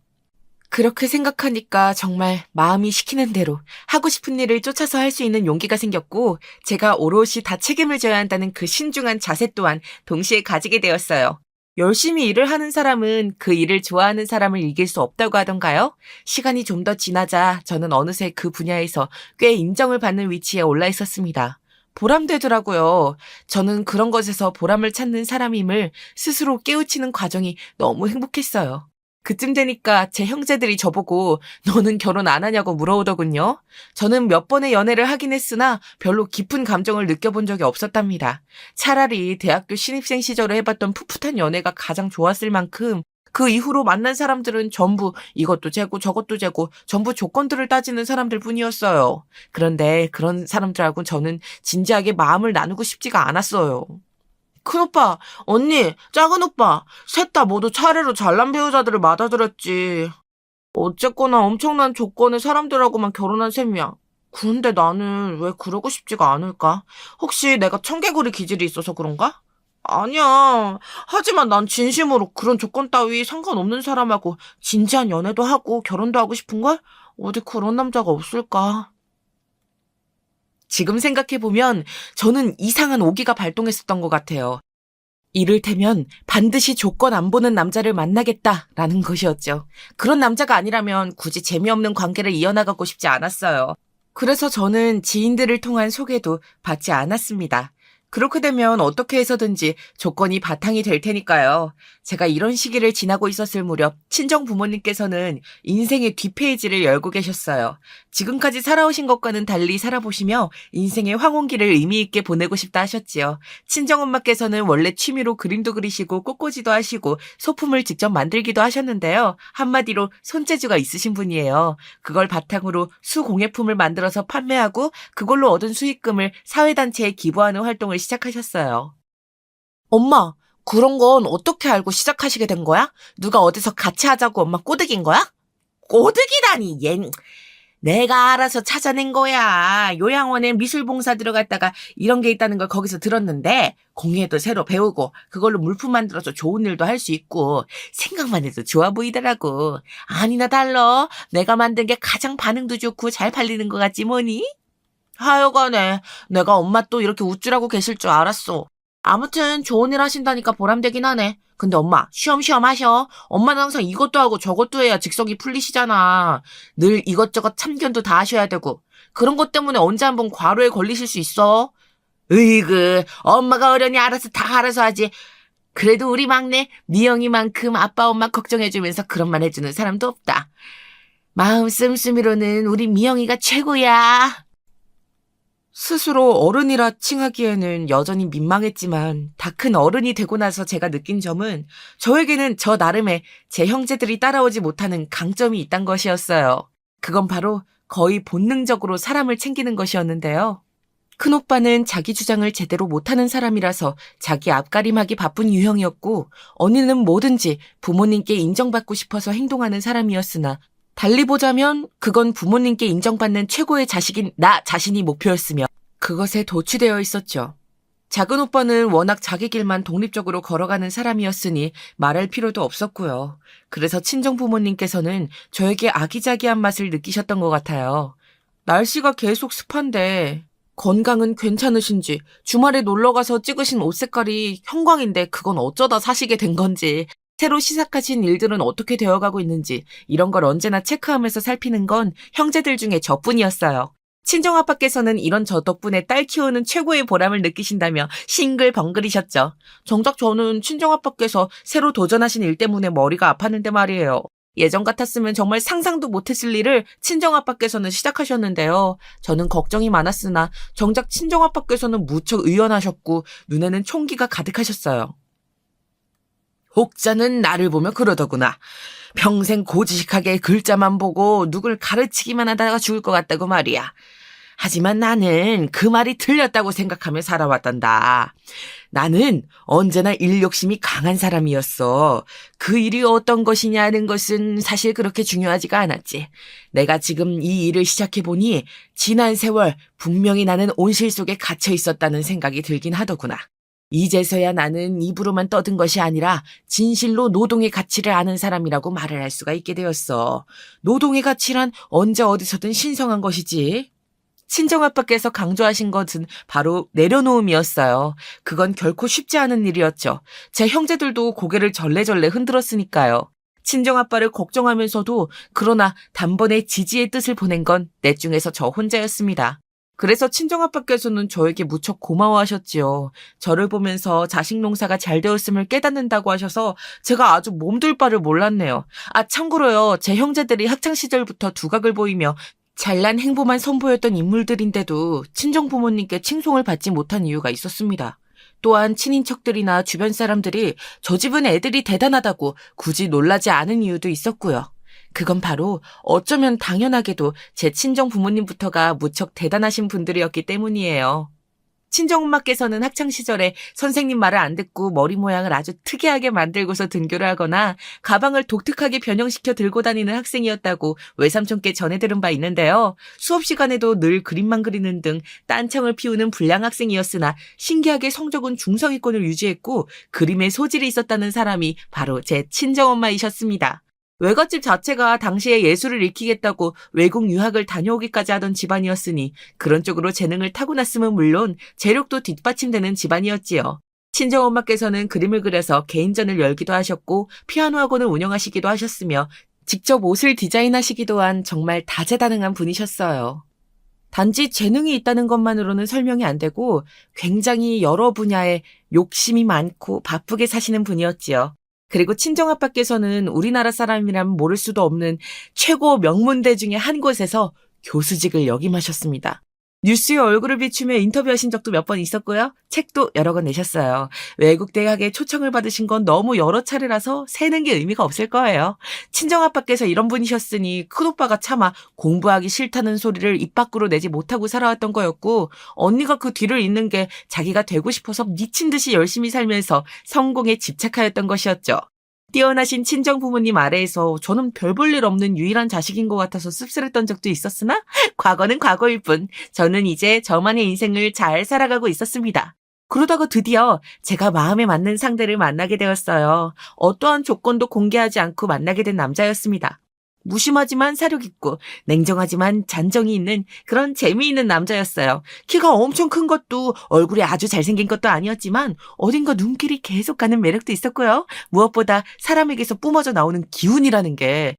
그렇게 생각하니까 정말 마음이 시키는 대로 하고 싶은 일을 쫓아서 할 수 있는 용기가 생겼고 제가 오롯이 다 책임을 져야 한다는 그 신중한 자세 또한 동시에 가지게 되었어요. 열심히 일을 하는 사람은 그 일을 좋아하는 사람을 이길 수 없다고 하던가요? 시간이 좀 더 지나자 저는 어느새 그 분야에서 꽤 인정을 받는 위치에 올라 있었습니다. 보람되더라고요. 저는 그런 것에서 보람을 찾는 사람임을 스스로 깨우치는 과정이 너무 행복했어요. 그쯤 되니까 제 형제들이 저보고 너는 결혼 안 하냐고 물어오더군요. 저는 몇 번의 연애를 하긴 했으나 별로 깊은 감정을 느껴본 적이 없었답니다. 차라리 대학교 신입생 시절에 해봤던 풋풋한 연애가 가장 좋았을 만큼 그 이후로 만난 사람들은 전부 이것도 재고 저것도 재고 전부 조건들을 따지는 사람들 뿐이었어요. 그런데 그런 사람들하고 저는 진지하게 마음을 나누고 싶지가 않았어요. 큰오빠, 언니, 작은오빠 셋 다 모두 차례로 잘난 배우자들을 맞아들였지. 어쨌거나 엄청난 조건의 사람들하고만 결혼한 셈이야. 그런데 나는 왜 그러고 싶지가 않을까? 혹시 내가 청개구리 기질이 있어서 그런가? 아니야. 하지만 난 진심으로 그런 조건 따위 상관없는 사람하고 진지한 연애도 하고 결혼도 하고 싶은걸? 어디 그런 남자가 없을까? 지금 생각해보면 저는 이상한 오기가 발동했었던 것 같아요. 이를테면 반드시 조건 안 보는 남자를 만나겠다라는 것이었죠. 그런 남자가 아니라면 굳이 재미없는 관계를 이어나가고 싶지 않았어요. 그래서 저는 지인들을 통한 소개도 받지 않았습니다. 그렇게 되면 어떻게 해서든지 조건이 바탕이 될 테니까요. 제가 이런 시기를 지나고 있었을 무렵 친정 부모님께서는 인생의 뒷페이지를 열고 계셨어요. 지금까지 살아오신 것과는 달리 살아보시며 인생의 황혼기를 의미 있게 보내고 싶다 하셨지요. 친정엄마께서는 원래 취미로 그림도 그리시고 꽃꽂이도 하시고 소품을 직접 만들기도 하셨는데요. 한마디로 손재주가 있으신 분이에요. 그걸 바탕으로 수공예품을 만들어서 판매하고 그걸로 얻은 수익금을 사회단체에 기부하는 활동을 시작하셨어요. 엄마, 그런 건 어떻게 알고 시작하시게 된 거야? 누가 어디서 같이 하자고 엄마 꼬드긴 거야? 꼬드기다니, 내가 알아서 찾아낸 거야. 요양원에 미술봉사 들어갔다가 이런 게 있다는 걸 거기서 들었는데 공예도 새로 배우고 그걸로 물품 만들어서 좋은 일도 할 수 있고 생각만 해도 좋아 보이더라고. 아니나 달러. 내가 만든 게 가장 반응도 좋고 잘 팔리는 것 같지 뭐니? 하여간에 내가 엄마 또 이렇게 우쭐하고 계실 줄 알았어. 아무튼 좋은 일 하신다니까 보람되긴 하네. 근데 엄마 쉬엄쉬엄 하셔. 엄마는 항상 이것도 하고 저것도 해야 직성이 풀리시잖아. 늘 이것저것 참견도 다 하셔야 되고. 그런 것 때문에 언제 한번 과로에 걸리실 수 있어. 으이그 엄마가 어련히 알아서 하지. 그래도 우리 막내 미영이만큼 아빠 엄마 걱정해주면서 그런 말 해주는 사람도 없다. 마음 씀씀이로는 우리 미영이가 최고야. 스스로 어른이라 칭하기에는 여전히 민망했지만 다 큰 어른이 되고 나서 제가 느낀 점은 저에게는 저 나름의 제 형제들이 따라오지 못하는 강점이 있단 것이었어요. 그건 바로 거의 본능적으로 사람을 챙기는 것이었는데요. 큰오빠는 자기 주장을 제대로 못하는 사람이라서 자기 앞가림하기 바쁜 유형이었고 언니는 뭐든지 부모님께 인정받고 싶어서 행동하는 사람이었으나 달리 보자면 그건 부모님께 인정받는 최고의 자식인 나 자신이 목표였으며 그것에 도취되어 있었죠. 작은 오빠는 워낙 자기 길만 독립적으로 걸어가는 사람이었으니 말할 필요도 없었고요. 그래서 친정 부모님께서는 저에게 아기자기한 맛을 느끼셨던 것 같아요. 날씨가 계속 습한데 건강은 괜찮으신지 주말에 놀러가서 찍으신 옷 색깔이 형광인데 그건 어쩌다 사시게 된 건지 새로 시작하신 일들은 어떻게 되어가고 있는지 이런 걸 언제나 체크하면서 살피는 건 형제들 중에 저뿐이었어요. 친정아빠께서는 이런 저 덕분에 딸 키우는 최고의 보람을 느끼신다며 싱글벙글이셨죠. 정작 저는 친정아빠께서 새로 도전하신 일 때문에 머리가 아팠는데 말이에요. 예전 같았으면 정말 상상도 못했을 일을 친정아빠께서는 시작하셨는데요. 저는 걱정이 많았으나 정작 친정아빠께서는 무척 의연하셨고 눈에는 총기가 가득하셨어요. 혹자는 나를 보며 그러더구나. 평생 고지식하게 글자만 보고 누굴 가르치기만 하다가 죽을 것 같다고 말이야. 하지만 나는 그 말이 틀렸다고 생각하며 살아왔단다. 나는 언제나 일 욕심이 강한 사람이었어. 그 일이 어떤 것이냐는 것은 사실 그렇게 중요하지가 않았지. 내가 지금 이 일을 시작해보니 지난 세월 분명히 나는 온실 속에 갇혀 있었다는 생각이 들긴 하더구나. 이제서야 나는 입으로만 떠든 것이 아니라 진실로 노동의 가치를 아는 사람이라고 말을 할 수가 있게 되었어. 노동의 가치란 언제 어디서든 신성한 것이지. 친정아빠께서 강조하신 것은 바로 내려놓음이었어요. 그건 결코 쉽지 않은 일이었죠. 제 형제들도 고개를 절레절레 흔들었으니까요. 친정아빠를 걱정하면서도 그러나 단번에 지지의 뜻을 보낸 건 넷 중에서 저 혼자였습니다. 그래서 친정아빠께서는 저에게 무척 고마워하셨지요. 저를 보면서 자식 농사가 잘 되었음을 깨닫는다고 하셔서 제가 아주 몸둘 바를 몰랐네요. 참고로요. 제 형제들이 학창시절부터 두각을 보이며 잘난 행보만 선보였던 인물들인데도 친정 부모님께 칭송을 받지 못한 이유가 있었습니다. 또한 친인척들이나 주변 사람들이 저 집은 애들이 대단하다고 굳이 놀라지 않은 이유도 있었고요. 그건 바로 어쩌면 당연하게도 제 친정 부모님부터가 무척 대단하신 분들이었기 때문이에요. 친정엄마께서는 학창시절에 선생님 말을 안 듣고 머리 모양을 아주 특이하게 만들고서 등교를 하거나 가방을 독특하게 변형시켜 들고 다니는 학생이었다고 외삼촌께 전해 들은 바 있는데요. 수업 시간에도 늘 그림만 그리는 등 딴청을 피우는 불량 학생이었으나 신기하게 성적은 중상위권을 유지했고 그림에 소질이 있었다는 사람이 바로 제 친정엄마이셨습니다. 외갓집 자체가 당시에 예술을 익히겠다고 외국 유학을 다녀오기까지 하던 집안이었으니 그런 쪽으로 재능을 타고났음은 물론 재력도 뒷받침되는 집안이었지요. 친정엄마께서는 그림을 그려서 개인전을 열기도 하셨고 피아노 학원을 운영하시기도 하셨으며 직접 옷을 디자인하시기도 한 정말 다재다능한 분이셨어요. 단지 재능이 있다는 것만으로는 설명이 안 되고 굉장히 여러 분야에 욕심이 많고 바쁘게 사시는 분이었지요. 그리고 친정아빠께서는 우리나라 사람이라면 모를 수도 없는 최고 명문대 중에 한 곳에서 교수직을 역임하셨습니다. 뉴스에 얼굴을 비추며 인터뷰하신 적도 몇 번 있었고요. 책도 여러 권 내셨어요. 외국 대학에 초청을 받으신 건 너무 여러 차례라서 세는 게 의미가 없을 거예요. 친정아빠께서 이런 분이셨으니 큰오빠가 차마 공부하기 싫다는 소리를 입 밖으로 내지 못하고 살아왔던 거였고 언니가 그 뒤를 잇는 게 자기가 되고 싶어서 미친 듯이 열심히 살면서 성공에 집착하였던 것이었죠. 뛰어나신 친정 부모님 아래에서 저는 별 볼 일 없는 유일한 자식인 것 같아서 씁쓸했던 적도 있었으나 과거는 과거일 뿐 저는 이제 저만의 인생을 잘 살아가고 있었습니다. 그러다가 드디어 제가 마음에 맞는 상대를 만나게 되었어요. 어떠한 조건도 공개하지 않고 만나게 된 남자였습니다. 무심하지만 사력 있고 냉정하지만 잔정이 있는 그런 재미있는 남자였어요. 키가 엄청 큰 것도 얼굴이 아주 잘생긴 것도 아니었지만 어딘가 눈길이 계속 가는 매력도 있었고요. 무엇보다 사람에게서 뿜어져 나오는 기운이라는 게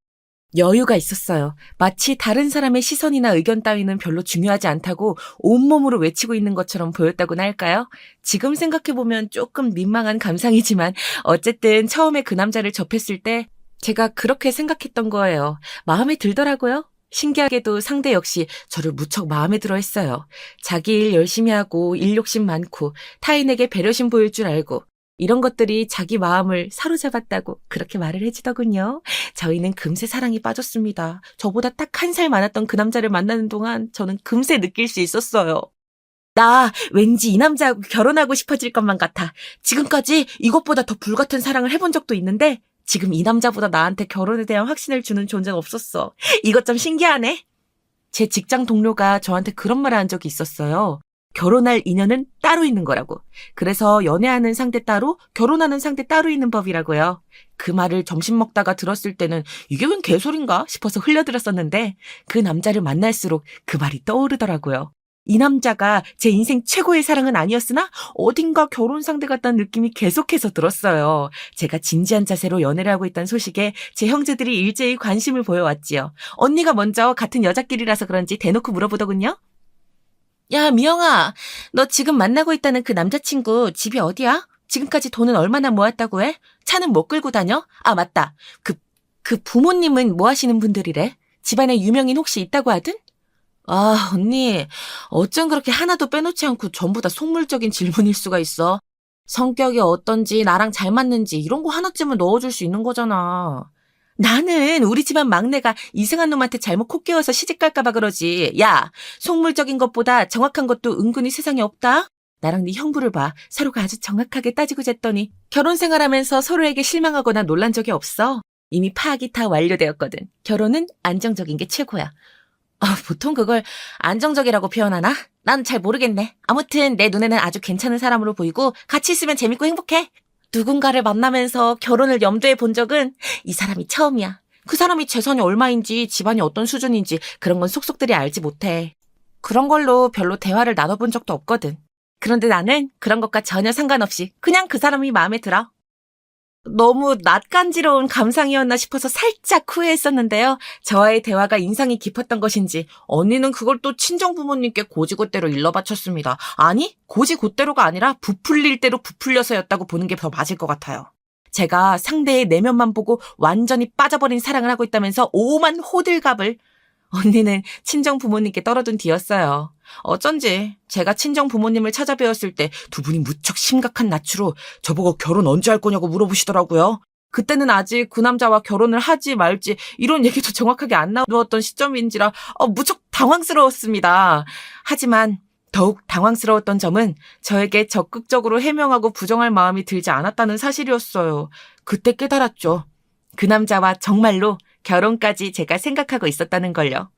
여유가 있었어요. 마치 다른 사람의 시선이나 의견 따위는 별로 중요하지 않다고 온몸으로 외치고 있는 것처럼 보였다고나 할까요? 지금 생각해보면 조금 민망한 감상이지만 어쨌든 처음에 그 남자를 접했을 때 제가 그렇게 생각했던 거예요. 마음에 들더라고요. 신기하게도 상대 역시 저를 무척 마음에 들어 했어요. 자기 일 열심히 하고 일 욕심 많고 타인에게 배려심 보일 줄 알고 이런 것들이 자기 마음을 사로잡았다고 그렇게 말을 해주더군요. 저희는 금세 사랑에 빠졌습니다. 저보다 딱 1살 많았던 그 남자를 만나는 동안 저는 금세 느낄 수 있었어요. 나 왠지 이 남자하고 결혼하고 싶어질 것만 같아. 지금까지 이것보다 더 불같은 사랑을 해본 적도 있는데 지금 이 남자보다 나한테 결혼에 대한 확신을 주는 존재는 없었어. 이것 좀 신기하네. 제 직장 동료가 저한테 그런 말을 한 적이 있었어요. 결혼할 인연은 따로 있는 거라고. 그래서 연애하는 상대 따로, 결혼하는 상대 따로 있는 법이라고요. 그 말을 점심 먹다가 들었을 때는 이게 웬 개소린가 싶어서 흘려들었었는데 그 남자를 만날수록 그 말이 떠오르더라고요. 이 남자가 제 인생 최고의 사랑은 아니었으나 어딘가 결혼 상대 같다는 느낌이 계속해서 들었어요. 제가 진지한 자세로 연애를 하고 있다는 소식에 제 형제들이 일제히 관심을 보여왔지요. 언니가 먼저 같은 여자끼리라서 그런지 대놓고 물어보더군요. 야, 미영아, 너 지금 만나고 있다는 그 남자친구 집이 어디야? 지금까지 돈은 얼마나 모았다고 해? 차는 뭐 끌고 다녀? 아, 맞다. 그 부모님은 뭐 하시는 분들이래? 집안에 유명인 혹시 있다고 하든? 아, 언니, 어쩜 그렇게 하나도 빼놓지 않고 전부 다 속물적인 질문일 수가 있어? 성격이 어떤지, 나랑 잘 맞는지 이런 거 하나쯤은 넣어줄 수 있는 거잖아. 나는 우리 집안 막내가 이상한 놈한테 잘못 코 깨워서 시집갈까봐 그러지. 야, 속물적인 것보다 정확한 것도 은근히 세상에 없다? 나랑 네 형부를 봐. 서로가 아주 정확하게 따지고 쟀더니 결혼 생활하면서 서로에게 실망하거나 놀란 적이 없어. 이미 파악이 다 완료되었거든. 결혼은 안정적인 게 최고야. 보통 그걸 안정적이라고 표현하나? 난 잘 모르겠네. 아무튼 내 눈에는 아주 괜찮은 사람으로 보이고 같이 있으면 재밌고 행복해. 누군가를 만나면서 결혼을 염두에 본 적은 이 사람이 처음이야. 그 사람이 재산이 얼마인지 집안이 어떤 수준인지 그런 건 속속들이 알지 못해. 그런 걸로 별로 대화를 나눠본 적도 없거든. 그런데 나는 그런 것과 전혀 상관없이 그냥 그 사람이 마음에 들어. 너무 낯간지러운 감상이었나 싶어서 살짝 후회했었는데요. 저와의 대화가 인상이 깊었던 것인지 언니는 그걸 또 친정 부모님께 고지고대로 일러바쳤습니다. 아니, 고지고대로가 아니라 부풀릴 대로 부풀려서였다고 보는 게 더 맞을 것 같아요. 제가 상대의 내면만 보고 완전히 빠져버린 사랑을 하고 있다면서 오만 호들갑을 언니는 친정 부모님께 떨어둔 뒤였어요. 어쩐지 제가 친정 부모님을 찾아뵈었을 때 두 분이 무척 심각한 낯으로 저보고 결혼 언제 할 거냐고 물어보시더라고요. 그때는 아직 그 남자와 결혼을 하지 말지 이런 얘기도 정확하게 안 나왔던 시점인지라 무척 당황스러웠습니다. 하지만 더욱 당황스러웠던 점은 저에게 적극적으로 해명하고 부정할 마음이 들지 않았다는 사실이었어요. 그때 깨달았죠. 그 남자와 정말로 결혼까지 제가 생각하고 있었다는 걸요.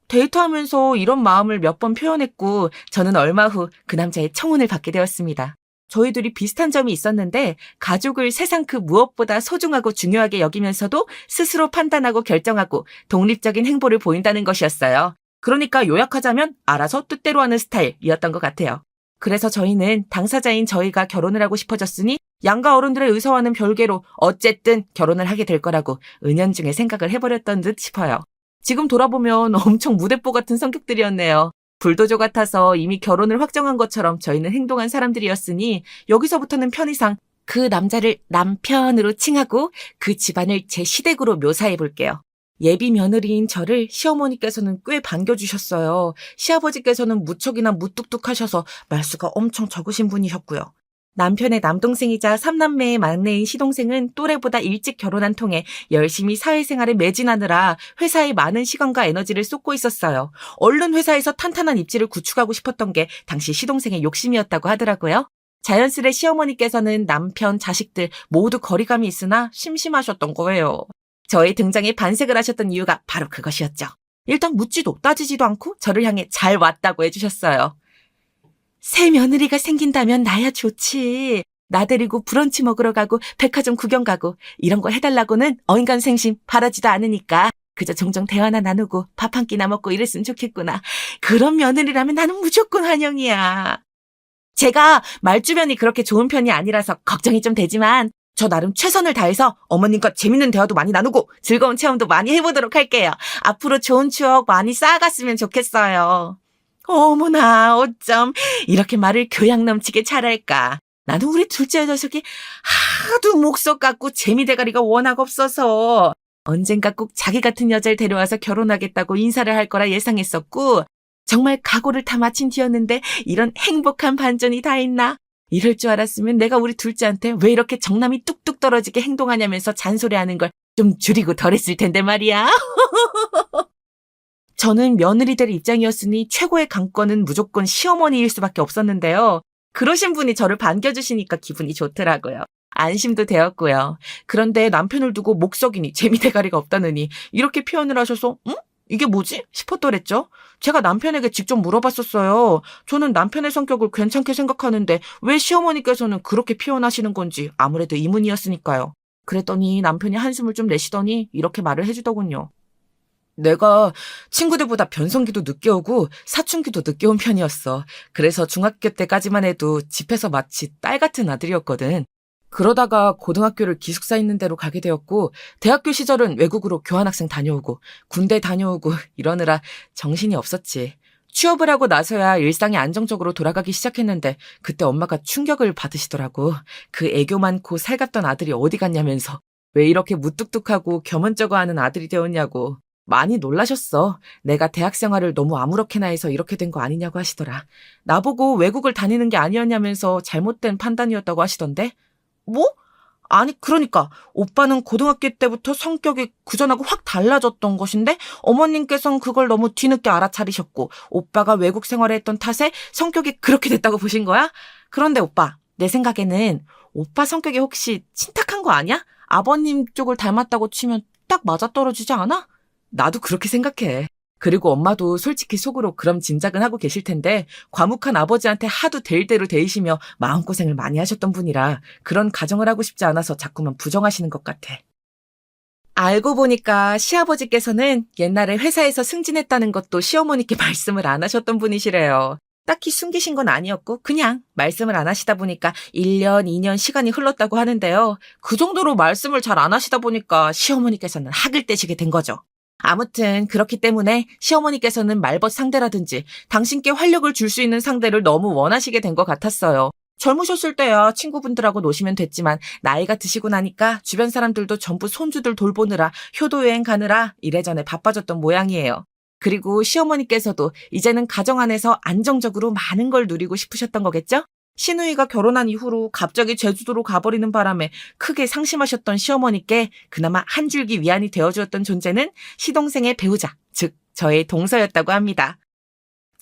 데이트하면서 이런 마음을 몇 번 표현했고 저는 얼마 후 그 남자의 청혼을 받게 되었습니다. 저희들이 비슷한 점이 있었는데 가족을 세상 그 무엇보다 소중하고 중요하게 여기면서도 스스로 판단하고 결정하고 독립적인 행보를 보인다는 것이었어요. 그러니까 요약하자면 알아서 뜻대로 하는 스타일이었던 것 같아요. 그래서 저희는 당사자인 저희가 결혼을 하고 싶어졌으니 양가 어른들의 의사와는 별개로 어쨌든 결혼을 하게 될 거라고 은연중에 생각을 해버렸던 듯 싶어요. 지금 돌아보면 엄청 무대뽀 같은 성격들이었네요. 불도저 같아서 이미 결혼을 확정한 것처럼 저희는 행동한 사람들이었으니 여기서부터는 편의상 그 남자를 남편으로 칭하고 그 집안을 제 시댁으로 묘사해 볼게요. 예비 며느리인 저를 시어머니께서는 꽤 반겨주셨어요. 시아버지께서는 무척이나 무뚝뚝하셔서 말수가 엄청 적으신 분이셨고요. 남편의 남동생이자 3남매의 막내인 시동생은 또래보다 일찍 결혼한 통에 열심히 사회생활에 매진하느라 회사에 많은 시간과 에너지를 쏟고 있었어요. 얼른 회사에서 탄탄한 입지를 구축하고 싶었던 게 당시 시동생의 욕심이었다고 하더라고요. 자연스레 시어머니께서는 남편, 자식들 모두 거리감이 있으나 심심하셨던 거예요. 저의 등장에 반색을 하셨던 이유가 바로 그것이었죠. 일단 묻지도 따지지도 않고 저를 향해 잘 왔다고 해주셨어요. 새 며느리가 생긴다면 나야 좋지. 나 데리고 브런치 먹으러 가고 백화점 구경 가고 이런 거 해달라고는 어인간생심 바라지도 않으니까 그저 종종 대화나 나누고 밥 한 끼나 먹고 이랬으면 좋겠구나. 그런 며느리라면 나는 무조건 환영이야. 제가 말주변이 그렇게 좋은 편이 아니라서 걱정이 좀 되지만 저 나름 최선을 다해서 어머님과 재밌는 대화도 많이 나누고 즐거운 체험도 많이 해보도록 할게요. 앞으로 좋은 추억 많이 쌓아갔으면 좋겠어요. 어머나 어쩜 이렇게 말을 교양 넘치게 잘할까. 나는 우리 둘째 녀석이 하도 목석 같고 재미대가리가 워낙 없어서 언젠가 꼭 자기 같은 여자를 데려와서 결혼하겠다고 인사를 할 거라 예상했었고 정말 각오를 다 마친 뒤였는데 이런 행복한 반전이 다 있나? 이럴 줄 알았으면 내가 우리 둘째한테 왜 이렇게 정남이 뚝뚝 떨어지게 행동하냐면서 잔소리하는 걸 좀 줄이고 덜했을 텐데 말이야. 저는 며느리 될 입장이었으니 최고의 강권은 무조건 시어머니일 수밖에 없었는데요. 그러신 분이 저를 반겨주시니까 기분이 좋더라고요. 안심도 되었고요. 그런데 남편을 두고 목석이니 재미대가리가 없다느니 이렇게 표현을 하셔서 이게 뭐지? 싶었더랬죠. 제가 남편에게 직접 물어봤었어요. 저는 남편의 성격을 괜찮게 생각하는데 왜 시어머니께서는 그렇게 표현하시는 건지 아무래도 의문이었으니까요. 그랬더니 남편이 한숨을 좀 내쉬더니 이렇게 말을 해주더군요. 내가 친구들보다 변성기도 늦게 오고 사춘기도 늦게 온 편이었어. 그래서 중학교 때까지만 해도 집에서 마치 딸 같은 아들이었거든. 그러다가 고등학교를 기숙사 있는 데로 가게 되었고 대학교 시절은 외국으로 교환학생 다녀오고 군대 다녀오고 이러느라 정신이 없었지. 취업을 하고 나서야 일상이 안정적으로 돌아가기 시작했는데 그때 엄마가 충격을 받으시더라고. 그 애교 많고 살갑던 아들이 어디 갔냐면서 왜 이렇게 무뚝뚝하고 겸언쩍어하는 아들이 되었냐고. 많이 놀라셨어. 내가 대학 생활을 너무 아무렇게나 해서 이렇게 된 거 아니냐고 하시더라. 나보고 외국을 다니는 게 아니었냐면서 잘못된 판단이었다고 하시던데. 뭐? 아니 그러니까 오빠는 고등학교 때부터 성격이 그전하고 확 달라졌던 것인데 어머님께서는 그걸 너무 뒤늦게 알아차리셨고 오빠가 외국 생활을 했던 탓에 성격이 그렇게 됐다고 보신 거야? 그런데 오빠 내 생각에는 오빠 성격이 혹시 친탁한 거 아니야? 아버님 쪽을 닮았다고 치면 딱 맞아떨어지지 않아? 나도 그렇게 생각해. 그리고 엄마도 솔직히 속으로 그럼 짐작은 하고 계실 텐데 과묵한 아버지한테 하도 될 대로 대이시며 마음고생을 많이 하셨던 분이라 그런 가정을 하고 싶지 않아서 자꾸만 부정하시는 것 같아. 알고 보니까 시아버지께서는 옛날에 회사에서 승진했다는 것도 시어머니께 말씀을 안 하셨던 분이시래요. 딱히 숨기신 건 아니었고 그냥 말씀을 안 하시다 보니까 1년, 2년 시간이 흘렀다고 하는데요. 그 정도로 말씀을 잘 안 하시다 보니까 시어머니께서는 학을 떼시게 된 거죠. 아무튼 그렇기 때문에 시어머니께서는 말벗 상대라든지 당신께 활력을 줄 수 있는 상대를 너무 원하시게 된 것 같았어요. 젊으셨을 때야 친구분들하고 노시면 됐지만 나이가 드시고 나니까 주변 사람들도 전부 손주들 돌보느라 효도여행 가느라 이래저래 바빠졌던 모양이에요. 그리고 시어머니께서도 이제는 가정 안에서 안정적으로 많은 걸 누리고 싶으셨던 거겠죠? 시누이가 결혼한 이후로 갑자기 제주도로 가버리는 바람에 크게 상심하셨던 시어머니께 그나마 한 줄기 위안이 되어주었던 존재는 시동생의 배우자, 즉 저의 동서였다고 합니다.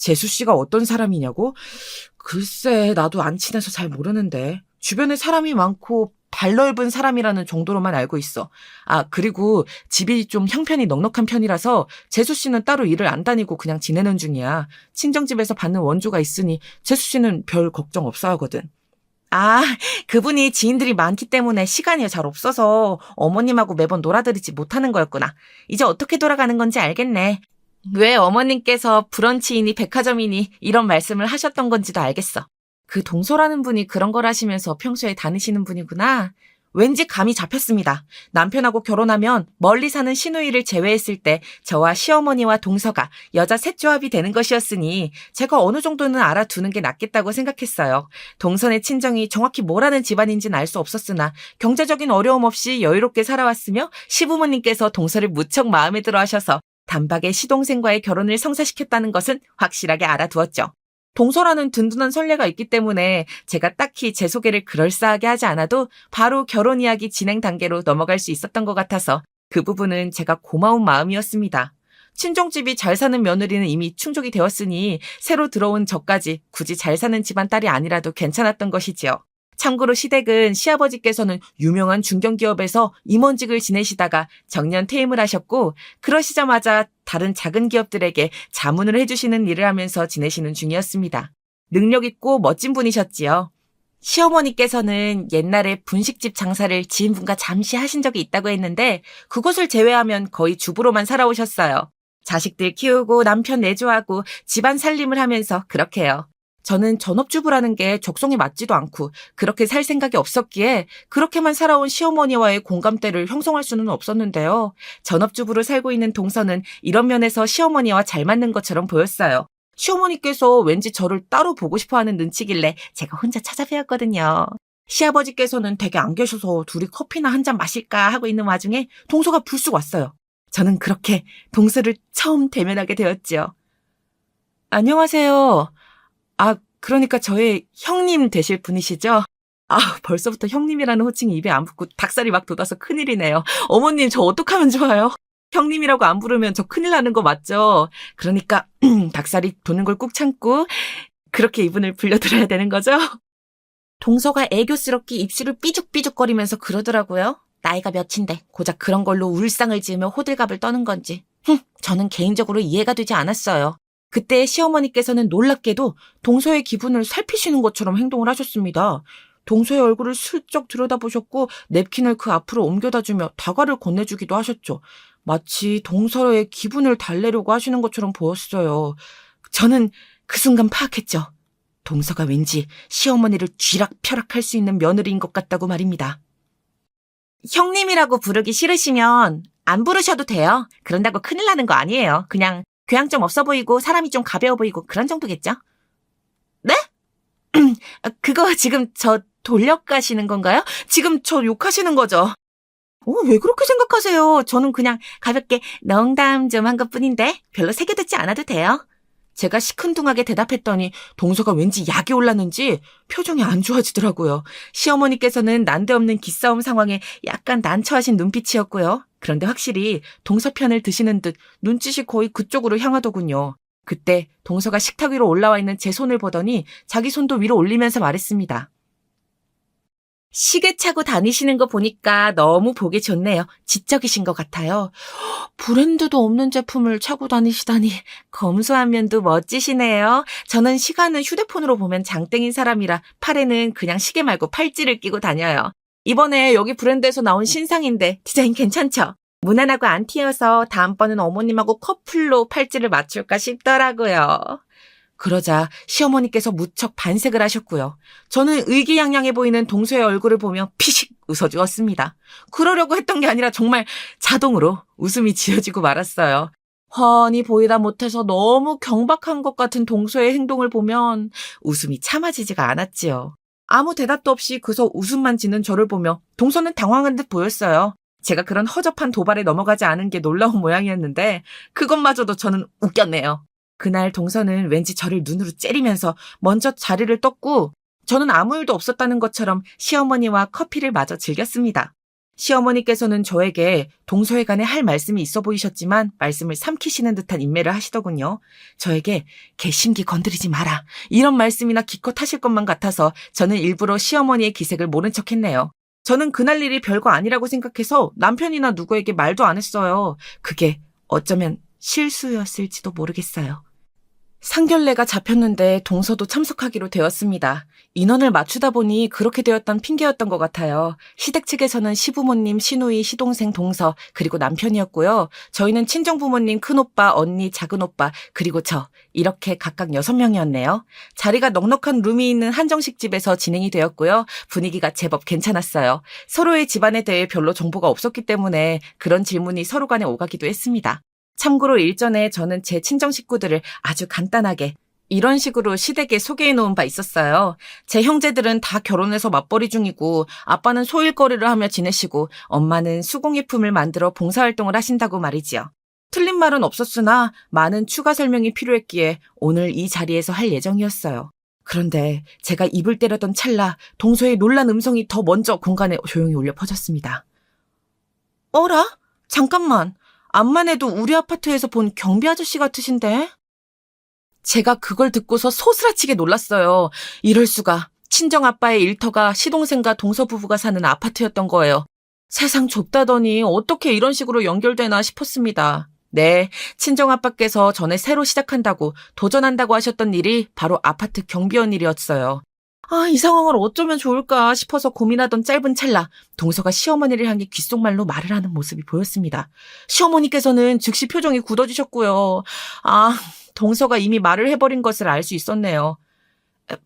재수 씨가 어떤 사람이냐고? 글쎄, 나도 안 친해서 잘 모르는데. 주변에 사람이 많고 발 넓은 사람이라는 정도로만 알고 있어. 아, 그리고 집이 좀 형편이 넉넉한 편이라서 재수 씨는 따로 일을 안 다니고 그냥 지내는 중이야. 친정집에서 받는 원조가 있으니 재수 씨는 별 걱정 없어 하거든. 아, 그분이 지인들이 많기 때문에 시간이 잘 없어서 어머님하고 매번 놀아드리지 못하는 거였구나. 이제 어떻게 돌아가는 건지 알겠네. 왜 어머님께서 브런치이니 백화점이니 이런 말씀을 하셨던 건지도 알겠어. 그 동서라는 분이 그런 걸 하시면서 평소에 다니시는 분이구나. 왠지 감이 잡혔습니다. 남편하고 결혼하면 멀리 사는 시누이를 제외했을 때 저와 시어머니와 동서가 여자 셋 조합이 되는 것이었으니 제가 어느 정도는 알아두는 게 낫겠다고 생각했어요. 동선의 친정이 정확히 뭐라는 집안인지는 알 수 없었으나 경제적인 어려움 없이 여유롭게 살아왔으며 시부모님께서 동서를 무척 마음에 들어 하셔서 단박에 시동생과의 결혼을 성사시켰다는 것은 확실하게 알아두었죠. 동서라는 든든한 선례가 있기 때문에 제가 딱히 제 소개를 그럴싸하게 하지 않아도 바로 결혼 이야기 진행 단계로 넘어갈 수 있었던 것 같아서 그 부분은 제가 고마운 마음이었습니다. 친정집이 잘 사는 며느리는 이미 충족이 되었으니 새로 들어온 저까지 굳이 잘 사는 집안 딸이 아니라도 괜찮았던 것이지요. 참고로 시댁은 시아버지께서는 유명한 중견기업에서 임원직을 지내시다가 정년 퇴임을 하셨고 그러시자마자 다른 작은 기업들에게 자문을 해주시는 일을 하면서 지내시는 중이었습니다. 능력 있고 멋진 분이셨지요. 시어머니께서는 옛날에 분식집 장사를 지인분과 잠시 하신 적이 있다고 했는데 그것을 제외하면 거의 주부로만 살아오셨어요. 자식들 키우고 남편 내조하고 집안 살림을 하면서 그렇게요. 저는 전업주부라는 게 적성에 맞지도 않고 그렇게 살 생각이 없었기에 그렇게만 살아온 시어머니와의 공감대를 형성할 수는 없었는데요. 전업주부로 살고 있는 동서는 이런 면에서 시어머니와 잘 맞는 것처럼 보였어요. 시어머니께서 왠지 저를 따로 보고 싶어하는 눈치길래 제가 혼자 찾아뵈었거든요. 시아버지께서는 댁에 안 계셔서 둘이 커피나 한 잔 마실까 하고 있는 와중에 동서가 불쑥 왔어요. 저는 그렇게 동서를 처음 대면하게 되었죠. 안녕하세요. 아, 그러니까 저의 형님 되실 분이시죠? 아, 벌써부터 형님이라는 호칭이 입에 안 붙고 닭살이 막 돋아서 큰일이네요. 어머님, 저 어떡하면 좋아요? 형님이라고 안 부르면 저 큰일 나는 거 맞죠? 그러니까 닭살이 도는 걸 꾹 참고 그렇게 이분을 불려드려야 되는 거죠? 동서가 애교스럽게 입술을 삐죽삐죽거리면서 그러더라고요. 나이가 몇인데 고작 그런 걸로 울상을 지으며 호들갑을 떠는 건지. 저는 개인적으로 이해가 되지 않았어요. 그때 시어머니께서는 놀랍게도 동서의 기분을 살피시는 것처럼 행동을 하셨습니다. 동서의 얼굴을 슬쩍 들여다보셨고 냅킨을 그 앞으로 옮겨다 주며 다과를 건네주기도 하셨죠. 마치 동서의 기분을 달래려고 하시는 것처럼 보였어요. 저는 그 순간 파악했죠. 동서가 왠지 시어머니를 쥐락펴락할 수 있는 며느리인 것 같다고 말입니다. 형님이라고 부르기 싫으시면 안 부르셔도 돼요. 그런다고 큰일 나는 거 아니에요. 그냥 교양 좀 없어 보이고 사람이 좀 가벼워 보이고 그런 정도겠죠? 네? 그거 지금 저 돌려가시는 건가요? 지금 저 욕하시는 거죠? 왜 그렇게 생각하세요? 저는 그냥 가볍게 농담 좀 한 것뿐인데 별로 새겨듣지 않아도 돼요. 제가 시큰둥하게 대답했더니 동서가 왠지 약이 올랐는지 표정이 안 좋아지더라고요. 시어머니께서는 난데없는 기싸움 상황에 약간 난처하신 눈빛이었고요. 그런데 확실히 동서 편을 드시는 듯 눈짓이 거의 그쪽으로 향하더군요. 그때 동서가 식탁 위로 올라와 있는 제 손을 보더니 자기 손도 위로 올리면서 말했습니다. 시계 차고 다니시는 거 보니까 너무 보기 좋네요. 지적이신 것 같아요. 브랜드도 없는 제품을 차고 다니시다니 검소한 면도 멋지시네요. 저는 시간은 휴대폰으로 보면 장땡인 사람이라 팔에는 그냥 시계 말고 팔찌를 끼고 다녀요. 이번에 여기 브랜드에서 나온 신상인데 디자인 괜찮죠? 무난하고 안 튀어서 다음번은 어머님하고 커플로 팔찌를 맞출까 싶더라고요. 그러자 시어머니께서 무척 반색을 하셨고요. 저는 의기양양해 보이는 동서의 얼굴을 보며 피식 웃어주었습니다. 그러려고 했던 게 아니라 정말 자동으로 웃음이 지어지고 말았어요. 훤히 보이다 못해서 너무 경박한 것 같은 동서의 행동을 보면 웃음이 참아지지가 않았지요. 아무 대답도 없이 그저 웃음만 짓는 저를 보며 동서는 당황한 듯 보였어요. 제가 그런 허접한 도발에 넘어가지 않은 게 놀라운 모양이었는데 그것마저도 저는 웃겼네요. 그날 동서는 왠지 저를 눈으로 째리면서 먼저 자리를 떴고 저는 아무 일도 없었다는 것처럼 시어머니와 커피를 마저 즐겼습니다. 시어머니께서는 저에게 동서에 관해 할 말씀이 있어 보이셨지만 말씀을 삼키시는 듯한 인매를 하시더군요. 저에게 개심기 건드리지 마라, 이런 말씀이나 기껏 하실 것만 같아서 저는 일부러 시어머니의 기색을 모른 척했네요. 저는 그날 일이 별거 아니라고 생각해서 남편이나 누구에게 말도 안 했어요. 그게 어쩌면 실수였을지도 모르겠어요. 상견례가 잡혔는데 동서도 참석하기로 되었습니다. 인원을 맞추다 보니 그렇게 되었던 핑계였던 것 같아요. 시댁 측에서는 시부모님, 시누이, 시동생, 동서, 그리고 남편이었고요. 저희는 친정부모님, 큰오빠, 언니, 작은오빠, 그리고 저, 이렇게 각각 6명이었네요. 자리가 넉넉한 룸이 있는 한정식 집에서 진행이 되었고요. 분위기가 제법 괜찮았어요. 서로의 집안에 대해 별로 정보가 없었기 때문에 그런 질문이 서로 간에 오가기도 했습니다. 참고로 일전에 저는 제 친정 식구들을 아주 간단하게 이런 식으로 시댁에 소개해 놓은 바 있었어요. 제 형제들은 다 결혼해서 맞벌이 중이고 아빠는 소일거리를 하며 지내시고 엄마는 수공예품을 만들어 봉사활동을 하신다고 말이지요. 틀린 말은 없었으나 많은 추가 설명이 필요했기에 오늘 이 자리에서 할 예정이었어요. 그런데 제가 입을 때려던 찰나 동서의 놀란 음성이 더 먼저 공간에 조용히 울려 퍼졌습니다. 어라? 잠깐만. 암만 해도 우리 아파트에서 본 경비 아저씨 같으신데? 제가 그걸 듣고서 소스라치게 놀랐어요. 이럴 수가. 친정아빠의 일터가 시동생과 동서 부부가 사는 아파트였던 거예요. 세상 좁다더니 어떻게 이런 식으로 연결되나 싶었습니다. 네, 친정아빠께서 전에 새로 시작한다고 도전한다고 하셨던 일이 바로 아파트 경비원 일이었어요. 이 상황을 어쩌면 좋을까 싶어서 고민하던 짧은 찰나 동서가 시어머니를 향해 귓속말로 말을 하는 모습이 보였습니다. 시어머니께서는 즉시 표정이 굳어지셨고요. 동서가 이미 말을 해버린 것을 알 수 있었네요.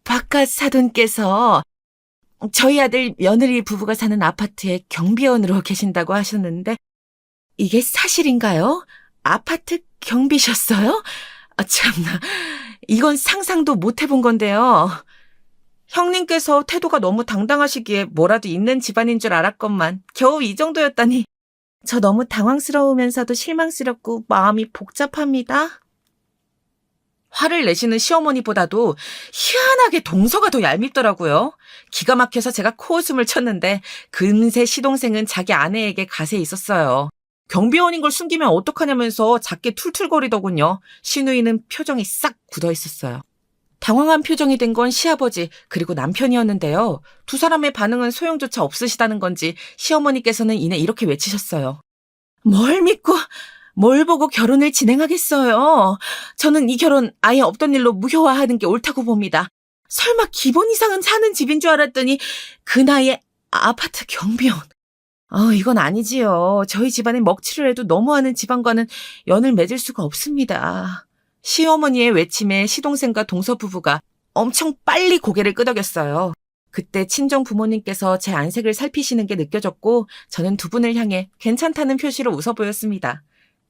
바깥 사돈께서 저희 아들 며느리 부부가 사는 아파트에 경비원으로 계신다고 하셨는데 이게 사실인가요? 아파트 경비셨어요? 참나, 이건 상상도 못 해본 건데요. 형님께서 태도가 너무 당당하시기에 뭐라도 있는 집안인 줄 알았건만 겨우 이 정도였다니 저 너무 당황스러우면서도 실망스럽고 마음이 복잡합니다. 화를 내시는 시어머니보다도 희한하게 동서가 더 얄밉더라고요. 기가 막혀서 제가 코웃음을 쳤는데 금세 시동생은 자기 아내에게 가세 있었어요. 경비원인 걸 숨기면 어떡하냐면서 작게 툴툴거리더군요. 시누이는 표정이 싹 굳어 있었어요. 당황한 표정이 된 건 시아버지 그리고 남편이었는데요. 두 사람의 반응은 소용조차 없으시다는 건지 시어머니께서는 이내 이렇게 외치셨어요. 뭘 믿고 뭘 보고 결혼을 진행하겠어요. 저는 이 결혼 아예 없던 일로 무효화하는 게 옳다고 봅니다. 설마 기본 이상은 사는 집인 줄 알았더니 그 나이에 아파트 경비원. 이건 아니지요. 저희 집안에 먹칠을 해도 너무하는 집안과는 연을 맺을 수가 없습니다. 시어머니의 외침에 시동생과 동서 부부가 엄청 빨리 고개를 끄덕였어요. 그때 친정 부모님께서 제 안색을 살피시는 게 느껴졌고 저는 두 분을 향해 괜찮다는 표시로 웃어 보였습니다.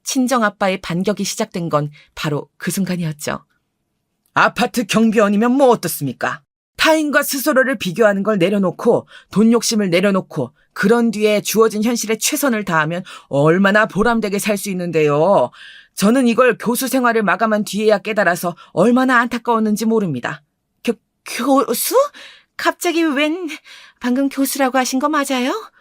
친정 아빠의 반격이 시작된 건 바로 그 순간이었죠. 아파트 경비원이면 뭐 어떻습니까? 타인과 스스로를 비교하는 걸 내려놓고 돈 욕심을 내려놓고 그런 뒤에 주어진 현실에 최선을 다하면 얼마나 보람되게 살 수 있는데요. 저는 이걸 교수 생활을 마감한 뒤에야 깨달아서 얼마나 안타까웠는지 모릅니다. 교수? 갑자기 방금 교수라고 하신 거 맞아요?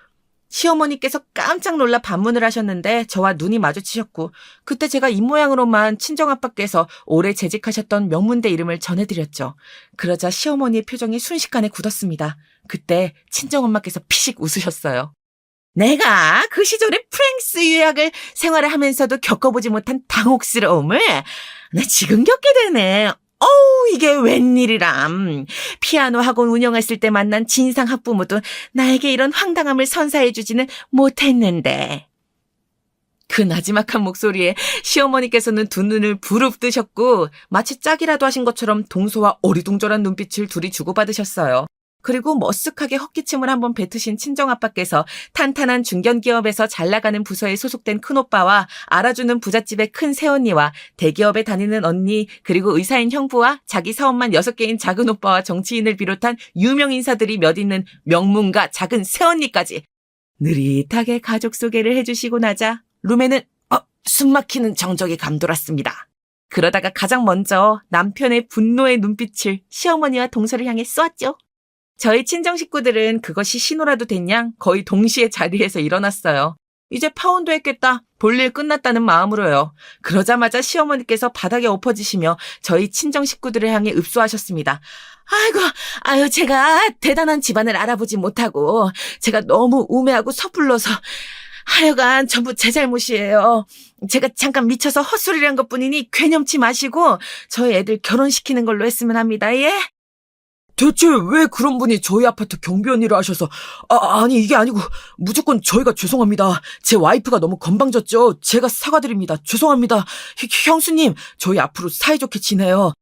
시어머니께서 깜짝 놀라 반문을 하셨는데 저와 눈이 마주치셨고 그때 제가 입모양으로만 친정아빠께서 오래 재직하셨던 명문대 이름을 전해드렸죠. 그러자 시어머니의 표정이 순식간에 굳었습니다. 그때 친정엄마께서 피식 웃으셨어요. 내가 그 시절에 프랑스 유학을 생활을 하면서도 겪어보지 못한 당혹스러움을 나 지금 겪게 되네. 이게 웬일이람. 피아노 학원 운영했을 때 만난 진상 학부모도 나에게 이런 황당함을 선사해주지는 못했는데. 그 나지막한 목소리에 시어머니께서는 두 눈을 부릅뜨셨고 마치 짝이라도 하신 것처럼 동서와 어리둥절한 눈빛을 둘이 주고받으셨어요. 그리고 머쓱하게 헛기침을 한번 뱉으신 친정아빠께서 탄탄한 중견기업에서 잘나가는 부서에 소속된 큰오빠와 알아주는 부잣집의 큰 새언니와 대기업에 다니는 언니 그리고 의사인 형부와 자기 사업만 6개인 작은오빠와 정치인을 비롯한 유명 인사들이 몇 있는 명문가 작은 새언니까지 느릿하게 가족 소개를 해주시고 나자 룸에는 숨막히는 정적이 감돌았습니다. 그러다가 가장 먼저 남편의 분노의 눈빛을 시어머니와 동서를 향해 쏘았죠. 저희 친정 식구들은 그것이 신호라도 됐냐 거의 동시에 자리에서 일어났어요. 이제 파혼도 했겠다. 볼일 끝났다는 마음으로요. 그러자마자 시어머니께서 바닥에 엎어지시며 저희 친정 식구들을 향해 읍소하셨습니다. 아유, 제가 대단한 집안을 알아보지 못하고 제가 너무 우매하고 섣불러서 하여간 전부 제 잘못이에요. 제가 잠깐 미쳐서 헛소리를 한 것뿐이니 괴념치 마시고 저희 애들 결혼시키는 걸로 했으면 합니다. 예? 대체 왜 그런 분이 저희 아파트 경비원일을 하셔서 아니 이게 아니고 무조건 저희가 죄송합니다. 제 와이프가 너무 건방졌죠. 제가 사과드립니다. 죄송합니다. 형수님 저희 앞으로 사이좋게 지내요.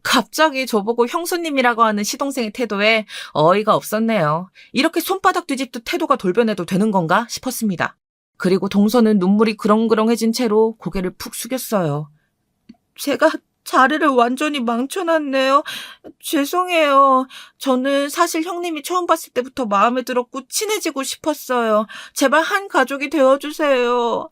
갑자기 저보고 형수님이라고 하는 시동생의 태도에 어이가 없었네요. 이렇게 손바닥 뒤집듯 태도가 돌변해도 되는 건가 싶었습니다. 그리고 동서는 눈물이 그렁그렁해진 채로 고개를 푹 숙였어요. 제가 자리를 완전히 망쳐놨네요. 죄송해요. 저는 사실 형님이 처음 봤을 때부터 마음에 들었고 친해지고 싶었어요. 제발 한 가족이 되어주세요.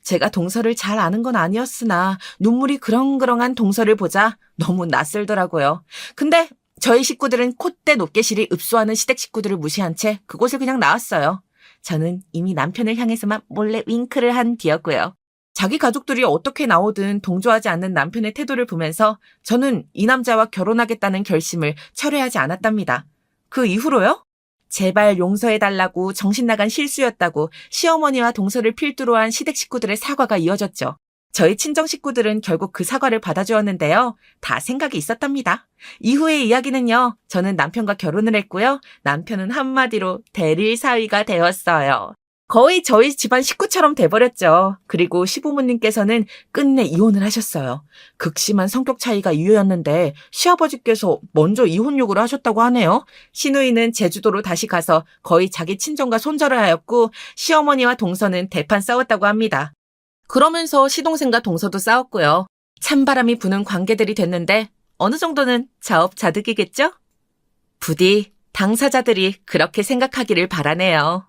제가 동서를 잘 아는 건 아니었으나 눈물이 그렁그렁한 동서를 보자 너무 낯설더라고요. 근데 저희 식구들은 콧대 높게실이 읍소하는 시댁 식구들을 무시한 채 그곳을 그냥 나왔어요. 저는 이미 남편을 향해서만 몰래 윙크를 한 뒤였고요. 자기 가족들이 어떻게 나오든 동조하지 않는 남편의 태도를 보면서 저는 이 남자와 결혼하겠다는 결심을 철회하지 않았답니다. 그 이후로요? 제발 용서해달라고 정신나간 실수였다고 시어머니와 동서를 필두로 한 시댁 식구들의 사과가 이어졌죠. 저희 친정 식구들은 결국 그 사과를 받아주었는데요. 다 생각이 있었답니다. 이후의 이야기는요. 저는 남편과 결혼을 했고요. 남편은 한마디로 대릴 사위가 되었어요. 거의 저희 집안 식구처럼 돼버렸죠. 그리고 시부모님께서는 끝내 이혼을 하셨어요. 극심한 성격 차이가 이유였는데 시아버지께서 먼저 이혼 요구를 하셨다고 하네요. 시누이는 제주도로 다시 가서 거의 자기 친정과 손절을 하였고 시어머니와 동서는 대판 싸웠다고 합니다. 그러면서 시동생과 동서도 싸웠고요. 찬바람이 부는 관계들이 됐는데 어느 정도는 자업자득이겠죠? 부디 당사자들이 그렇게 생각하기를 바라네요.